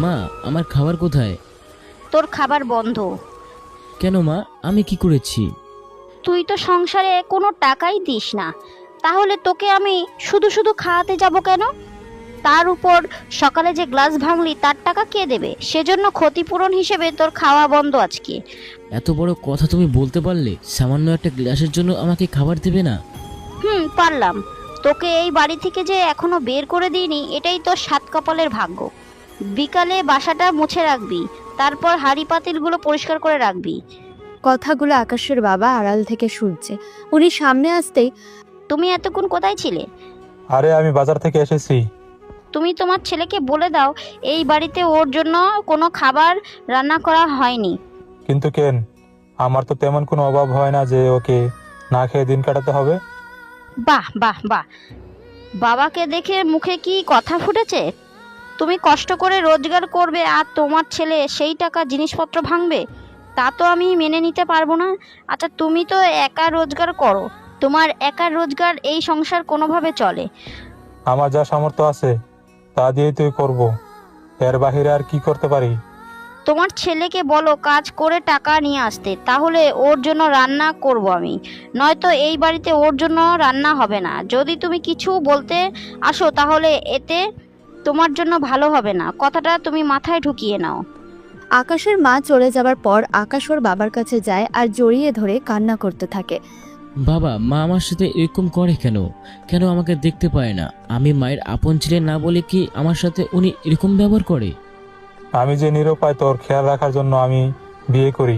মা, আমার খাবার কোথায়? তোর খাবার বন্ধ। কেন মা, আমি কি করেছি? তুই তো সংসারে কোনো টাকাই দিস না, তাহলে তোকে আমি শুধু শুধু খাওয়াতে যাব কেন? তার উপর সকালে যে গ্লাস ভাঙলি তার টাকা কে দেবে? সেজন্য ক্ষতিপূরণ হিসেবে তোর খাওয়া বন্ধ আজকে। এত বড় কথা তুমি বলতে পারলে? সামান্য একটা গ্লাসের জন্য আমাকে খাবার দেবে না? পারলাম। তোকে এই বাড়ি থেকে যে এখনো বের করে দিইনি, এটাই তোর সাত কপালের ভাগ্য। বিকালে বাসাটা মুছে রাখবি, তারপর হাঁড়ি পাতিলগুলো পরিষ্কার করে রাখবি। কথাগুলো আকাশের বাবা আড়াল থেকে শুনছে। উনি সামনে আসতেই, তুমি এতক্ষণ কোথায় ছিলে? আরে আমি বাজার থেকে এসেছি। তুমি তোমার ছেলেকে বলে দাও এই বাড়িতে ওর জন্য কোনো খাবার রান্না করা হয়নি। কিন্তু কেন, আমার তো তেমন কোনো অভাব হয় না যে ওকে না খেয়ে দিন কাটাতে হবে। বাহ বাহ বাহ, বাবাকে দেখে মুখে কি কথা ফুটেছে? তুমি কষ্ট করে রোজগার করবে আর তোমার ছেলে সেই টাকা জিনিসপত্র ভাঙবে? তা তো আমি মেনে নিতে পারবো না। আচ্ছা, তুমি তো একা রোজগার করো, তোমার একার রোজগার এই সংসার কোনোভাবে চলে? আমার যা সামর্থ্য আছে তা দিয়েই তুই করব, এর বাহিরে আর কি করতে পারি? তোমার ছেলেকে বলো কাজ করে টাকা নিয়ে আসতে, তাহলে ওর জন্য রান্না করব আমি। নয়তো এই বাড়িতে ওর জন্য রান্না হবে না। যদি তুমি কিছু বলতে আসো তাহলে এতে তোমার জন্য ভালো হবে না, কথাটা তুমি মাথায় ঢুকিয়ে নাও। আকাশের মা চলে যাবার পর আকাশ ওর বাবার কাছে যায় আর জড়িয়ে ধরে কান্না করতে থাকে। বাবা, মা আমার সাথে এরকম করে কেন? কেন আমাকে দেখতে পায় না? আমি মায়ের আপন ছেলে না বলে কি আমার সাথে উনি এরকম ব্যবহার করে? আমি যে নিরুপায় তোর খেয়াল রাখার জন্য আমি বিয়ে করি,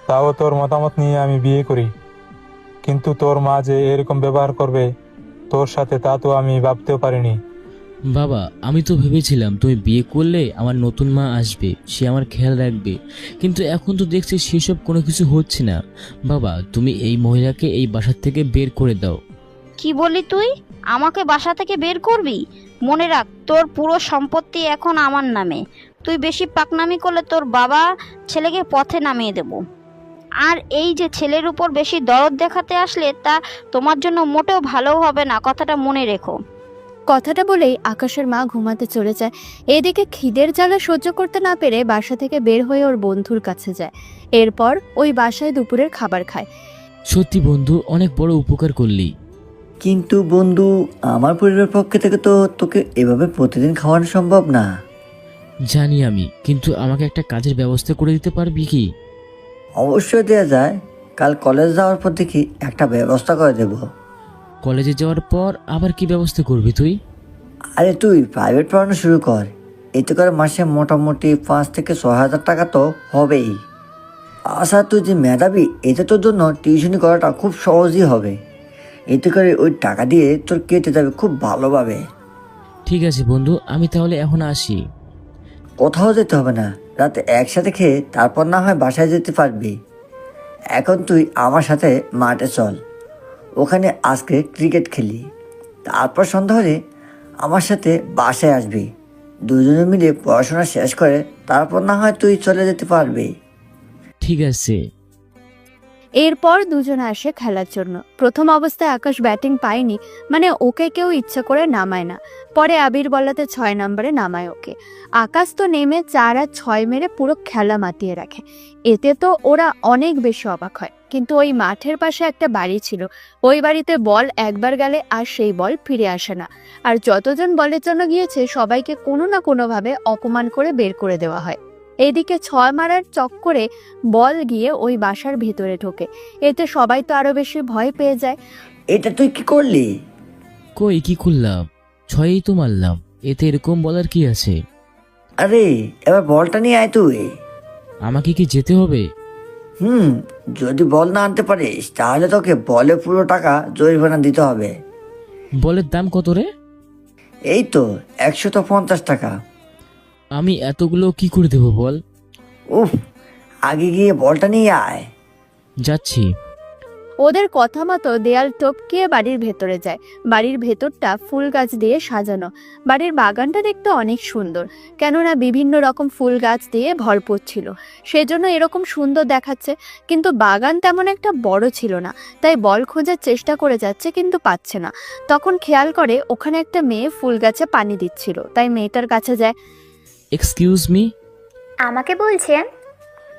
তাও তোর মতামত নিয়ে আমি বিয়ে করি। কিন্তু তোর মা যে এরকম ব্যবহার করবে তোর সাথে তা তো আমি ভাবতেও পারিনি। বাবা, আমি তো ভেবেছিলাম তুমি বিয়ে করলে আমার নতুন মা আসবে, সে আমার খেয়াল রাখবে, কিন্তু এখন তো দেখছি সেসব কোনো কিছু হচ্ছে না। বাবা, তুমি এই মহিলাকে এই বাসা থেকে বের করে দাও। কি বললি তুই? আমাকে বাসা থেকে বের করবি? মনে রাখ, তোর পুরো সম্পত্তি এখন আমার নামে। তুই বেশি পাকনামি করলে তোর বাবা ছেলেকে পথে নামিয়ে দেব। আর এই যে ছেলের উপর বেশি দরদ দেখাতে আসলে তা তোমার জন্য মোটেও ভালো হবে না, কথাটা মনে রেখো। কথাটা বলেই আকাশের মা ঘুমাতে চলে যায়। এদিকে খিদের জ্বালা সহ্য করতে না পেরে বাসা থেকে বের হয়ে ওর বন্ধুর কাছে যায়। এরপর ওই বাসায় দুপুরের খাবার খায়। সত্যি বন্ধু, অনেক বড় উপকার করলি। কিন্তু বন্ধু, আমার পরিবারের পক্ষে থেকে তো তোকে এভাবে প্রতিদিন খাওয়ানো সম্ভব না। জানি আমি, কিন্তু আমাকে একটা কাজের ব্যবস্থা করে দিতে পারবি কি? অবশ্যই দেওয়া যায়। কাল কলেজ যাওয়ার পর দেখি একটা ব্যবস্থা করে দেব। কলেজে যাওয়ার পর আবার কি ব্যবস্থা করবি তুই? আরে তুই প্রাইভেট পড়ানো শুরু কর, এতে করে মাসে মোটামুটি 5 থেকে 6 হাজার টাকা তো হবেই। আচ্ছা, তুই যে মেধাবী, এতে তোর জন্য টিউশনি করাটা খুব সহজই হবে। এতে করে ওই টাকা দিয়ে তোর কেটে যাবে খুব ভালোভাবে। ঠিক আছে বন্ধু, আমি তাহলে এখন আসি। কোথাও যেতে হবে না, রাতে একসাথে খেয়ে তারপর না হয় বাসায় যেতে পারবি। এখন তুই আমার সাথে মাঠে চল, ওখানে আজকে ক্রিকেট খেলি। তারপর সন্ধ্যা হলে আমার সাথে বাসায় আসবি। দুজনে মিলে পড়াশোনা শেষ করে তারপর না হয় তুই চলে যেতে পারবি। ঠিক আছে। এরপর দুজনে আসে খেলার জন্য। প্রথম অবস্থায় আকাশ ব্যাটিং পায়নি, মানে ওকে কেউ ইচ্ছা করে নামায় না। পরে আবির বলাতে 6 নম্বরে নামায় ওকে। আকাশ তো নেমে 4 আর 6 মেরে পুরো খেলা মাতিয়ে রাখে। এতে তো ওরা অনেক বেশি অবাক হয়। কিন্তু ওই মাঠের পাশে একটা বাড়ি ছিল, ওই বাড়িতে বল একবার গেলে আর সেই বল ফিরে আসে না। আর যতজন বলের জন্য গিয়েছে সবাইকে কোনো না কোনোভাবে অপমান করে বের করে দেওয়া হয়। এদিকে 6 মারার চক্করে বল গিয়ে ওই বাসার ভেতরে ঢোকে। এতে সবাই তো আরো বেশি ভয় পেয়ে যায়। এটা তুই কি করলি? কই, কি করলাম? 6ই তো মারলাম, এতে এরকম বলার কি আছে? আরে এবার বলটা নিয়ে আয় তুই। আমাকে কি যেতে হবে? যদি বল না আনতে পারিস তাহলে তোকে বলে পুরো টাকা জরিমানা দিতে হবে। বলের দাম কত রে? এই তো 150 টাকা। আমি এতগুলো কি করে দেবো বল? উফ, আগে গিয়ে বলটা নিয়ে আয়। যাচ্ছি। ওদের কথা মতো দেয়াল টপকিয়ে বাড়ির ভেতরে যায়। বাড়ির ভেতরটা ফুল গাছ দিয়ে সাজানো। বাড়ির বাগানটা দেখতে অনেক সুন্দর, কেননা বিভিন্ন রকম ফুল গাছ দিয়ে ভরপুর ছিল, সেজন্য এরকম সুন্দর দেখাচ্ছে। কিন্তু বাগান তেমন একটা বড় ছিল না, তাই বল খোঁজার চেষ্টা করে যাচ্ছে কিন্তু পাচ্ছে না। তখন খেয়াল করে ওখানে একটা মেয়ে ফুল গাছে পানি দিচ্ছিল, তাই মেয়েটার কাছে যায়। Excuse me. আমাকে বলছেন?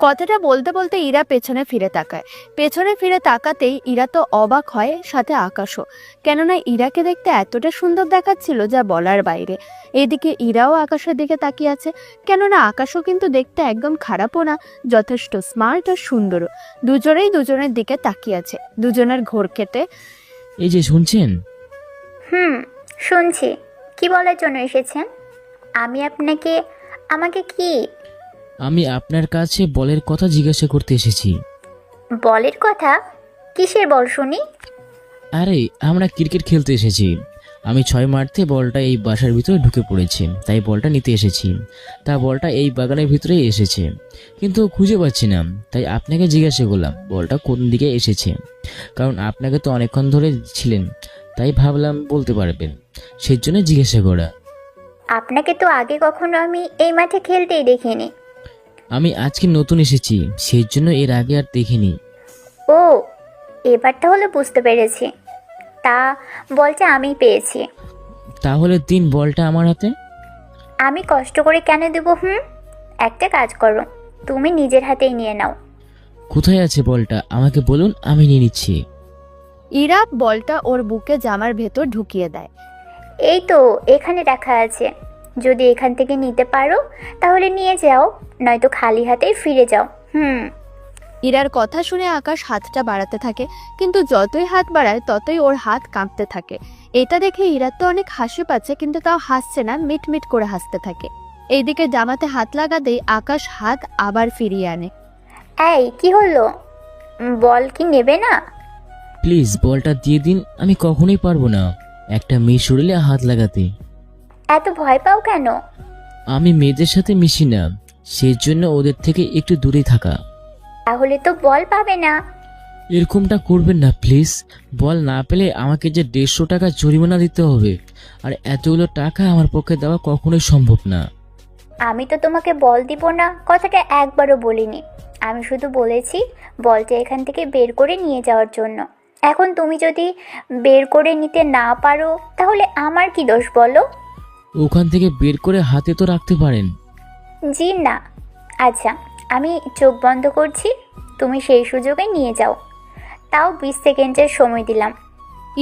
কথাটা বলতে বলতে ইরা পেছনে ফিরে তাকায়। পেছনে ফিরে তাকাতেই ইরা তো অবাক হয়, সাথে আকাশও, কেননা ইরাকে দেখতে এতটা সুন্দর দেখাচ্ছিল যা বলার বাইরে। এদিকে ইরাও আকাশের দিকে তাকিয়ে আছে, কেননা আকাশও কিন্তু দেখতে একদম খারাপও না, যথেষ্ট স্মার্ট আর সুন্দরও। দুজনেই দুজনের দিকে তাকিয়ে আছে, দুজনের ঘোর কেটে। এই যে শুনছেন? শুনছি। কি বলার জন্য এসেছেন? আমাকে কি? আমি আপনার কাছে বলের কথা জিজ্ঞাসা করতে এসেছি। বলের কথা? কিসের বল শুনি? আরে আমরা ক্রিকেট খেলতে এসেছি। আমি 6 মারতে বলটা এই বাসার ভিতরে ঢুকে পড়েছে, তাই বলটা নিতে এসেছি। তা বলটা এই বাগানের ভিতরেই এসেছে, কিন্তু খুঁজে পাচ্ছি না, তাই আপনাকে জিজ্ঞাসা করলাম বলটা কোন দিকে এসেছে। কারণ আপনাকে তো অনেকক্ষণ ধরে ছিলেন, তাই ভাবলাম বলতে পারবেন, সেই জন্য জিজ্ঞাসা করা। আপনাকে তো আগে কখনো আমি এই মাঠে খেলতেই দেখিনি। আমি আজকে নতুন এসেছি, সেই জন্য এর আগে আর দেখিনি। ও, এবার তাহলে বুঝতে পেরেছি। তা বলটা আমি পেয়েছি। তাহলে দিন বলটা আমার হাতে। আমি কষ্ট করে কেন দেব? একটা কাজ করো, তুমি নিজের হাতেই নিয়ে নাও। কোথায় আছে বলটা আমাকে বলুন, আমি নিয়ে নিচ্ছি। ইরা বলটা ওর বুকে জামার ভেতর ঢুকিয়ে দেয়। এই তো এখানে রাখা আছে, যদি এখান থেকে নিতে পারো তাহলে নিয়ে যাও, নয়তো খালি হাতেই ফিরে যাও। ইরার কথা শুনে আকাশ হাতটা বাড়াতে থাকে, কিন্তু যতই হাত বাড়ায় ততই ওর হাত কাঁপতে থাকে। এটা দেখে ইরার তো অনেক হাসি পাচ্ছে, কিন্তু তাও হাসছে না, মিটমিট করে হাসতে থাকে। এইদিকে জামাতে হাত লাগাতেই আকাশ হাত আবার ফিরিয়ে আনে। এই কি হলো? বল কি নেবে না? প্লিজ বলটা দিয়ে দিন, আমি কখনোই পারবো না একটা মেয়ে শরীরে হাত লাগাতে। এত ভয় পাও কেন? আমি মেয়েদের সাথে মিশি না, সেই জন্য ওদের থেকে একটু দূরে থাকা। তাহলে তো বল পাবে না। এরকমটা করবেন না প্লিজ। বল না পেলে আমাকে যে 150 টাকা জরিমানা দিতে হবে, আর এতগুলো টাকা আমার পক্ষে দেওয়া কখনোই সম্ভব না। আমি তো তোমাকে বল দিব না কথাটা একবারও বলিনি। আমি শুধু বলেছি বলটা এখান থেকে বের করে নিয়ে যাওয়ার জন্য। এখন তুমি যদি বের করে নিতে না পারো তাহলে আমার কি দোষ বলো? ওখান থেকে বের করে হাতে তো রাখতে পারেন। জি না। আচ্ছা, আমি চোখ বন্ধ করছি, তুমি সেই সুযোগে নিয়ে যাও। তাও 20 সেকেন্ডের সময় দিলাম।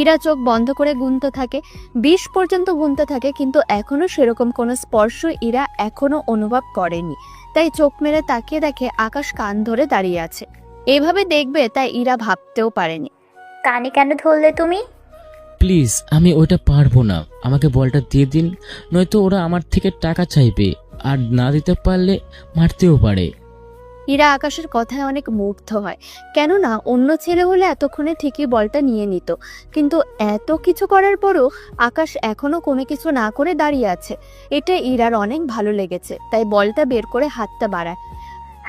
ইরা চোখ বন্ধ করে গুনতে থাকে, 20 পর্যন্ত গুনতে থাকে, কিন্তু এখনো সেরকম কোনো স্পর্শ ইরা এখনো অনুভব করেনি। তাই চোখ মেরে তাকিয়ে দেখে আকাশ কান ধরে দাঁড়িয়ে আছে। এভাবে দেখবে তাই ইরা ভাবতেও পারেনি। কানে কেন ধরলে তুমি? প্লিজ আমি ওইটা পারবো না, আমাকে বলটা দিয়ে দিন, নয়তো ওরা আমার থেকে টাকা চাইবে, আর না দিতে পারলে মারতেও পারে। ইরা আকাশের কথায় অনেক মুগ্ধ হয়, কেননা অন্য ছেলে হলে এতক্ষণে ঠিকই বলটা নিয়ে নিত, কিন্তু এত কিছু করার পরও আকাশ এখনো কোনো কিছু না করে দাঁড়িয়ে আছে। এটা ইরার অনেক ভালো লেগেছে, তাই বলটা বের করে হাতটা বাড়ায়।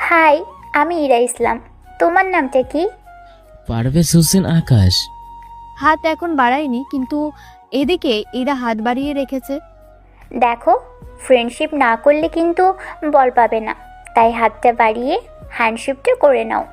হাই, আমি ইরা ইসলাম। তোমার নামটা কি? পারভেজ হোসেন আকাশ। হাত এখন বাড়ায়নি, কিন্তু এদিকে ইরা হাত বাড়িয়ে রেখেছে। দেখো, ফ্রেন্ডশিপ না করলে কিন্তু বল পাবে না, তাই হাতটা বাড়িয়ে হ্যান্ডশিপটা করে নাও।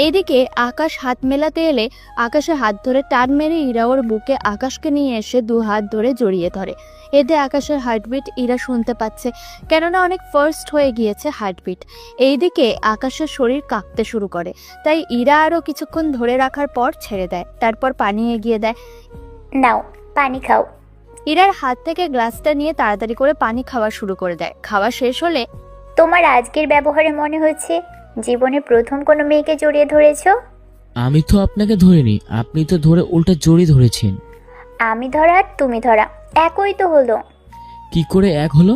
এইদিকে আকাশ হাত মেলাতে এলে আকাশে হাত ধরে টান মেরে ইরা ওর বুকে আকাশকে নিয়ে এসে 2 হাত ধরে জড়িয়ে ধরে। এতে আকাশের হার্টবিট ইরা শুনতে পাচ্ছে, কেননা অনেক ফার্স্ট হয়ে গিয়েছে হার্টবিট। এইদিকে আকাশের শরীর কাঁপতে শুরু করে, তাই ইরা আরও কিছুক্ষণ ধরে রাখার পর ছেড়ে দেয়, তারপর পানি এগিয়ে দেয়। নাও পানি খাও। ইরার হাত থেকে গ্লাসটা নিয়ে তাড়াতাড়ি করে পানি খাওয়া শুরু করে দেয়। খাওয়া শেষ হলে, তোমার আজকের ব্যবহারে মনে হচ্ছে জীবনে প্রথম কোনো মেয়েকে জড়িয়ে ধরেছো। আমি তো আপনাকে ধরিনি, আপনি তো ধরে উল্টা জড়িয়ে ধরেছেন। আমি ধরা আর তুমি ধরা একই তো হলো। কি করে এক হলো?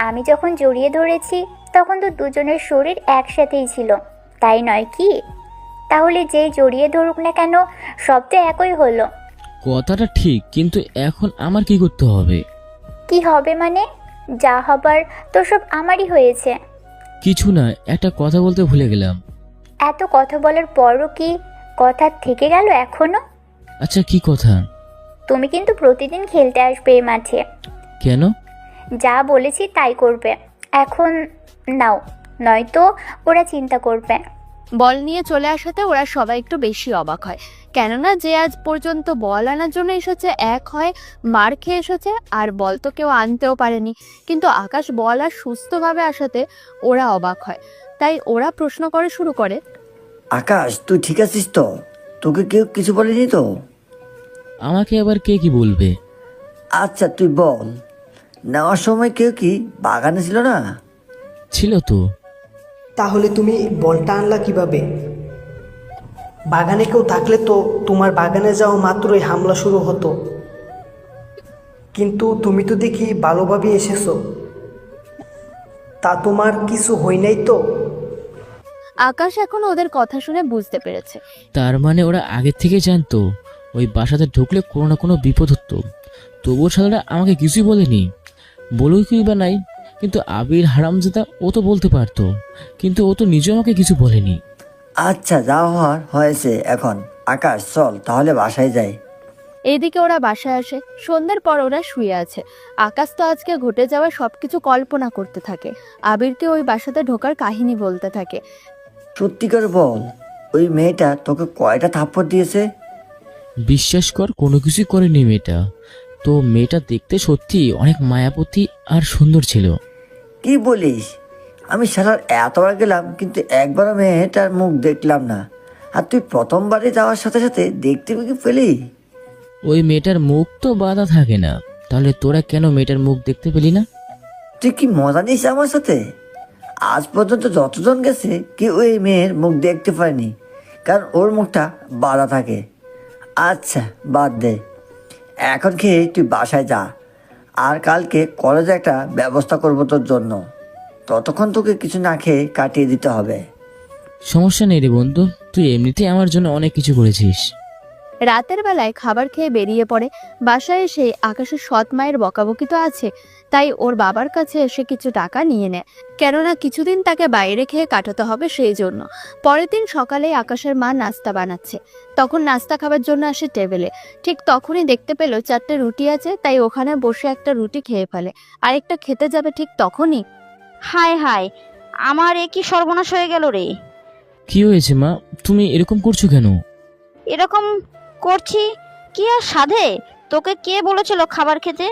আমি যখন জড়িয়ে ধরেছি তখন তো দুজনের শরীর একসাথেই ছিল, তাই নয় কি? তাহলে যেই জড়িয়ে ধরুক না কেন, সব তো একই হলো। কথাটা ঠিক, কিন্তু এখন আমার কি করতে হবে? কি হবে মানে? যা হবার তো সব আমারই হয়েছে। কিছু না, একটা কথা বলতে ভুলে গেলাম। এত কথা বলার পরও কি কথা থেকে গেল এখনো? আচ্ছা কি কথা? তুমি কিন্তু প্রতিদিন খেলতে আসবে এই মাঠে। কেন? যা বলেছি তাই করবে। এখন নাও, নয়তো ওরা চিন্তা করবে। বল নিয়ে চলে আসাতে ওরা সবাই একটু বেশি অবাক হয়, কেননা যে আজ পর্যন্ত বল আনার জন্য এসেছে এক হয় মার খেয়ে এসেছে, আর বল তো কেউ আনতেও পারেনি। কিন্তু আকাশ বল আর সুস্থভাবে আসাতে ওরা অবাক হয়। তাই ওরা প্রশ্ন করে শুরু করে, আকাশ তুই ঠিক আছিস তো? তোকে কেউ কিছু বলেনি তো? আমাকে আবার কে কি বলবে? আচ্ছা তুই বল, নেওয়ার সময় কেউ কি বাগানে ছিল না? ছিল তো। তাহলে তুমি বলটা আনলা কিভাবে? বাগানে কেউ থাকলে তো তোমার বাগানে যাওয়া মাত্রই হামলা শুরু হতো। কিন্তু তুমি তো দেখি ভালোভাবে এসেছো, তা তোমার কিছু হয় নাই তো? আকাশ এখন ওদের কথা শুনে বুঝতে পেরেছে। তার মানে ওরা আগে থেকে জানতো ওই বাসাতে ঢুকলে কোনো না কোনো বিপদ হতো, তবুও শালারা আমাকে কিছুই বলেনি। বলুই কি বা নাই, কিন্তু আবির হারামজাদা ও তো বলতে পারতো, কিন্তু ও তো নিজে আমাকে কিছু বলেনি। আচ্ছা যা হওয়ার হয়েছে এখন। আকাশ চল তাহলে বাসায় যাই। এইদিকে ওরা বাসায় আসে। সন্ধ্যার পর ওরা শুয়ে আছে। আকাশ তো আজকে ঘটে যাওয়া সবকিছু কল্পনা করতে থাকে, আবিরকে ওই বাসাতে ঢোকার কাহিনী বলতে থাকে। সত্যি করে বল, ওই মেয়েটা তোকে কয়টা থাপ্পড় দিয়েছে? বিশ্বাস কর, কোনো কিছুই করেনি মেয়েটা। তো মেয়েটা দেখতে সত্যি অনেক মায়াবতী আর সুন্দর ছিল। কি বলিস? আমি সারার এতবার গেলাম কিন্তু একবারও মেয়েটার মুখ দেখলাম না, আর তুই প্রথমবারে যাওয়ার সাথে সাথে দেখতে কি পেলি? ওই মেয়েটার মুখ তো বাঁধা থাকে না, তাহলে তোরা কেন মেয়েটার মুখ দেখতে পেলি না? তুই কি মজা নিস আমার সাথে? আজ পর্যন্ত যতজন গেছে কেউ ওই মেয়ের মুখ দেখতে পায়নি, কারণ ওর মুখটা বাঁধা থাকে। আচ্ছা বাদ দে, এখন খেয়ে তুই বাসায় যা, আর কালকে কলেজে একটা ব্যবস্থা করবো তোর জন্য। ততক্ষণ তোকে কিছু না খেয়ে কাটিয়ে দিতে হবে। সমস্যা নেই রে বন্ধু, তুই এমনিতেই আমার জন্য অনেক কিছু করেছিস। রাতের বেলায় খাবার খেয়ে বেরিয়ে পড়ে। বাসায় এসে আকাশের সৎ মায়ের বকাবকি তো আছে, তাই ওর বাবার কাছে এসে কিছু টাকা নিয়ে নেয়, কেননা কিছুদিন তাকে বাইরে খেয়ে কাটাতে হবে সেই জন্য। পরের দিন সকালে আকাশের মা নাস্তা বানাচ্ছে, তখন নাস্তা খাবার জন্য আসে টেবিলে। ঠিক তখনই দেখতে পেল 4টে রুটি আছে, তাই ওখানে বসে একটা রুটি খেয়ে ফেলে। আরেকটা খেতে যাবে ঠিক তখনই, হায় হায়, আমার এ কি সর্বনাশ হয়ে গেল রে! কি হয়েছে মা, তুমি এরকম করছো কেন? এরকম করছি কি আর সাধে? তোকে কে বলেছিল খাবার খেতে?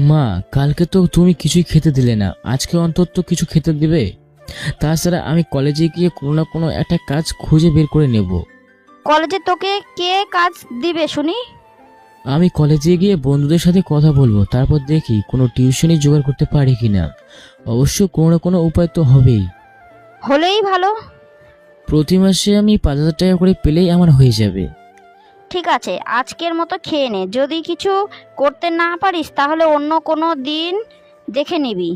মা, কালকে তো তুমি কিছুই খেতে দিলে না, আজকে অন্তত কিছু খেতে দিবে। তাছাড়া আমি কলেজে গিয়ে কোনো না কোনো একটা কাজ খুঁজে বের করে নেব। কলেজে তোকে কে কাজ দিবে শুনি? আমি কলেজে গিয়ে বন্ধুদের সাথে কথা বলবো, তারপর দেখি কোনো টিউশনই জোগাড় করতে পারি কিনা। অবশ্য কোনো না কোনো উপায় তো হবেই। হলেই ভালো। প্রতি মাসে আমি 5,000 টাকা করে পেলেই আমার হয়ে যাবে। ঠিক আছে, আজকের মতো খেয়ে নে। যদি কিছু করতে না পারিস তাহলে অন্য কোনো দিন দেখে নিবি।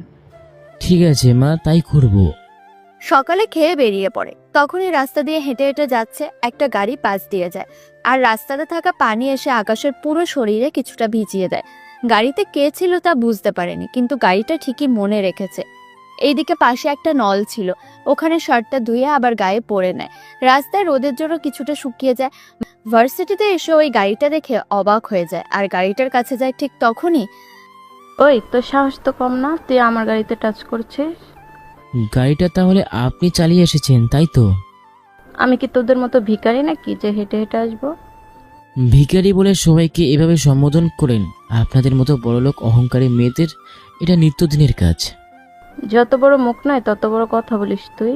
ঠিক আছে মা, তাই করব। সকালে খেয়ে বেরিয়ে পড়ে। তখনই রাস্তা দিয়ে হেঁটে হেঁটে যাচ্ছে, একটা গাড়ি পাশ দিয়ে যায়, আর রাস্তাতে থাকা পানি এসে আকাশের পুরো শরীরে কিছুটা ভিজিয়ে দেয়। গাড়িতে কে ছিল তা বুঝতে পারেনি, কিন্তু গাড়িটা ঠিকই মনে রেখেছে। এইদিকে পাশে একটা নল ছিল, ওখানে শার্টটা ধুয়ে আবার গায়ে পরে নেয়। রাস্তায় রোদের জন্য কিছুটা শুকিয়ে যায়। ভার্সিটিতে এসে ওই গাড়িটা দেখে অবাক হয়ে যায়, আর গাড়িটার কাছে যায় ঠিক তখনই। ওই, তোর সাহস তো কম না, তুই আমার গাড়িতে টাচ করছিস? গাড়িটা তাহলে আপনি চালিয়ে এসেছেন, তাই তো? আমি কি তোদের মতো ভিখারি নাকি যে হেঁটে হেঁটে আসবো? ভিখারি বলে সবাইকে এভাবে সম্বোধন করেন? আপনাদের মতো বড়লোক অহংকারী মেয়েদের এটা নিত্যদিনের কাজ। যত বড় মুখ নয় তত বড় কথা বলিস তুই।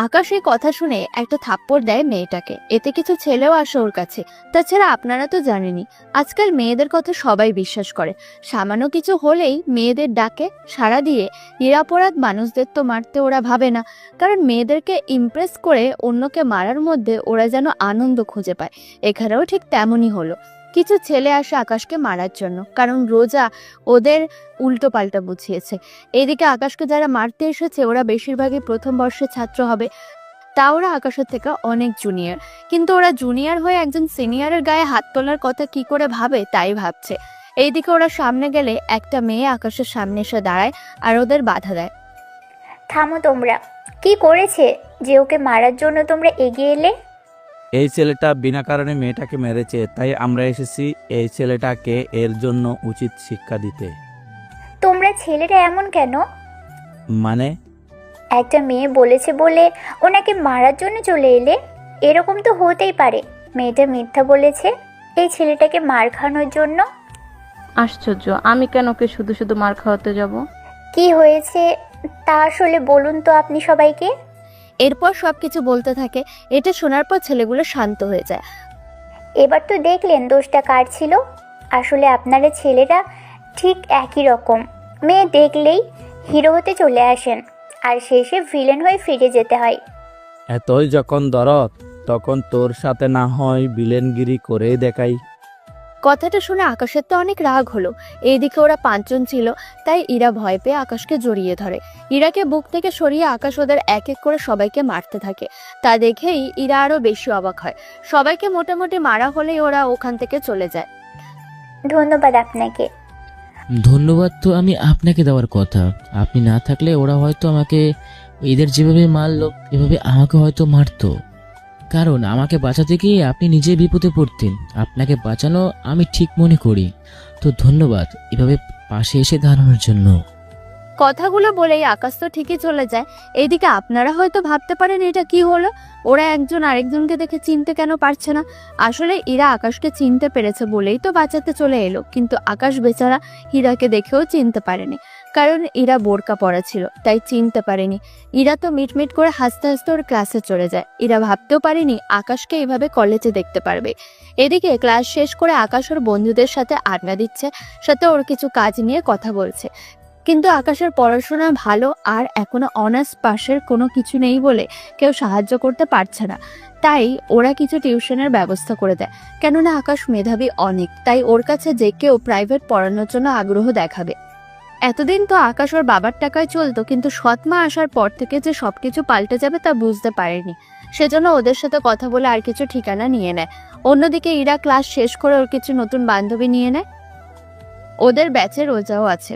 আকাশ এই কথা শুনে একটা থাপ্পড় দেয় মেয়েটাকে। এতে কিছু ছেলেও আসে ওর কাছে। তাছাড়া আপনারা তো জানেনই, আজকাল মেয়েদের কথা সবাই বিশ্বাস করে। সামান্য কিছু হলেই মেয়েদের ডাকে সাড়া দিয়ে নিরাপরাধ মানুষদের তো মারতে ওরা ভাবে না, কারণ মেয়েদেরকে ইমপ্রেস করে অন্যকে মারার মধ্যে ওরা যেন আনন্দ খুঁজে পায়। এখানেও ঠিক তেমনই হলো। কিছু ছেলে আসে আকাশকে মারার জন্য, কারণ রোজা ওদের উল্টো পাল্টা বুঝিয়েছে। এদিকে আকাশকে যারা মারতে এসেছে ওরা বেশিরভাগই প্রথম বর্ষের ছাত্র হবে, তা ওরা আকাশের থেকে অনেক জুনিয়র। কিন্তু ওরা জুনিয়র হয়ে একজন সিনিয়রের গায়ে হাত তোলার কথা কি করে ভাবে তাই ভাবছে। এইদিকে ওরা সামনে গেলে একটা মেয়ে আকাশের সামনে এসে দাঁড়ায় আর ওদের বাধা দেয়। থামো তোমরা, কি করেছে যে ওকে মারার জন্য তোমরা এগিয়ে এলে? এই ছেলেটা বিনা কারণে মেয়েটাকে মেরেছে, তাই আমরা এসেছি এই ছেলেটাকে এর জন্য উচিত শিক্ষা দিতে। তোমরা ছেলেরা এমন কেন? মানে? একটা মেয়ে বলেছে বলে ওনাকে মারার জন্য চলে এলে? এরকম তো হতেই পারে মেয়েটা মিথ্যা বলেছে এই ছেলেটাকে মার খাওয়ানোর জন্য। আশ্চর্য, আমি কেন ওকে শুধু শুধু মার খাওয়াতে যাব? কি হয়েছে তা আসলে বলুন তো আপনি সবাইকে। এরপর সবকিছু বলতে থাকে। এটা শোনার পর ছেলেগুলো শান্ত হয়ে যায়। এবার তো দেখলেন দোষটা কার ছিল। আসলে আপনারা ছেলেরা ঠিক একই রকম, মেয়ে দেখলেই হিরো হতে চলে আসেন আর শেষে ভিলেন হয়ে ফিরে যেতে হয়। এতই যখন দরদ, তখন তোর সাথে না হয় বিলেনগিরি করে দেখাই। কথাটা শুনে আকাশের তো অনেক রাগ হলো। এইদিকে ওরা 5 জন ছিল, তাই ইরা ভয় পেয়ে আকাশকে জড়িয়ে ধরে। ইরাকে বুক থেকে সরিয়ে আকাশ ওদের এক এক করে সবাইকে মারতে থাকে। তা দেখেই ইরা আরো বেশি অবাক হয়। সবাইকে মোটামুটি মারা হলেই ওরা ওখান থেকে চলে যায়। ধন্যবাদ আপনাকে। ধন্যবাদ তো আমি আপনাকে দেওয়ার কথা। আপনি না থাকলে ওরা হয়তো আমাকে, এদের যেভাবে মারলো এভাবে আমাকে হয়তো মারতো। কারণ আমাকে বাঁচাতে গিয়ে আপনি নিজে বিপদে পড়তেন। আপনাকে বাঁচানো আমি ঠিক মনে করি। তো ধন্যবাদ এভাবে পাশে এসে দাঁড়ানোর জন্য। কথাগুলো বলেই আকাশ তো ঠিকই চলে যায়। এইদিকে আপনারা হয়তো ভাবতে পারেন এটা কি হলো, ওরা একজন আরেকজনকে দেখে চিনতে কেন পারছে না। আসলে ইরা আকাশকে চিনতে পেরেছে বলেই তো বাঁচাতে চলে এলো, কিন্তু আকাশ বেচারা ইরাকে দেখেও চিনতে পারেনি, কারণ ইরা বোরকা পরা ছিল তাই চিনতে পারেনি। ইরা তো মিটমিট করে হাসতে হাসতে ওর ক্লাসে চলে যায়। ইরা ভাবতেও পারেনি আকাশকে এভাবে কলেজে দেখতে পারবে। এদিকে ক্লাস শেষ করে আকাশ ওর বন্ধুদের সাথে আড্ডা দিচ্ছে, সাথে ওর কিছু কাজ নিয়ে কথা বলছে। কিন্তু আকাশের পড়াশোনা ভালো আর এখনো অনার্স পাশের কোনো কিছু নেই বলে কেউ সাহায্য করতে পারছে না। তাই ওরা কিছু টিউশনের ব্যবস্থা করে দেয়, কেননা আকাশ মেধাবী অনেক, তাই ওর কাছে যে কেউ প্রাইভেট পড়ানোর জন্য আগ্রহ দেখাবে। এতদিন তো আকাশ ওর বাবার টাকায় চলতো, কিন্তু সৎমা আসার পর থেকে যে সবকিছু পাল্টে যাবে তা বুঝতে পারেনি। সেজন্য ওদের সাথে কথা বলে আর কিছু ঠিকানা নিয়ে নেয়। অন্যদিকে ইরা ক্লাস শেষ করে ওর কিছু নতুন বান্ধবী নিয়ে নেয়। ওদের ব্যাচে রোজাও আছে,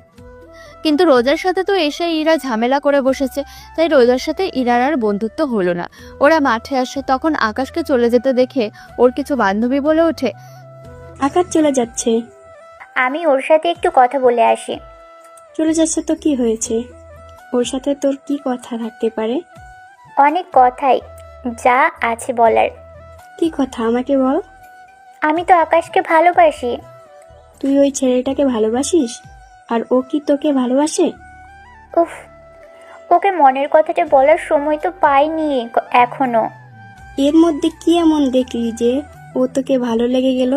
কিন্তু রোজার সাথে তো এসে ইরা ঝামেলা করে বসেছে, তাই রোজার সাথে ইরার আর বন্ধুত্ব হলো না। ওরা মাঠে আসে, তখন আকাশকে চলে যেতে দেখে ওর কিছু বান্ধবী বলে ওঠে, আকাশ চলে যাচ্ছে। আমি ওর সাথে একটু কথা বলে আসি। চলে যাচ্ছে তো কি হয়েছে? ওর সাথে তোর কি কথা থাকতে পারে? অনেক কথাই, যা আছে বলার। কি কথা আমাকে বল। আমি তো আকাশকে ভালোবাসি। তুই ওই ছেলেটাকে ভালোবাসিস? আর ও কি তোকে ভালোবাসে? উফ, ওকে মনের কথাটা বলার সময় তো পাইনি এখনো। এর মধ্যে কি এমন দেখলি যে ও তোকে ভালো লেগে গেল?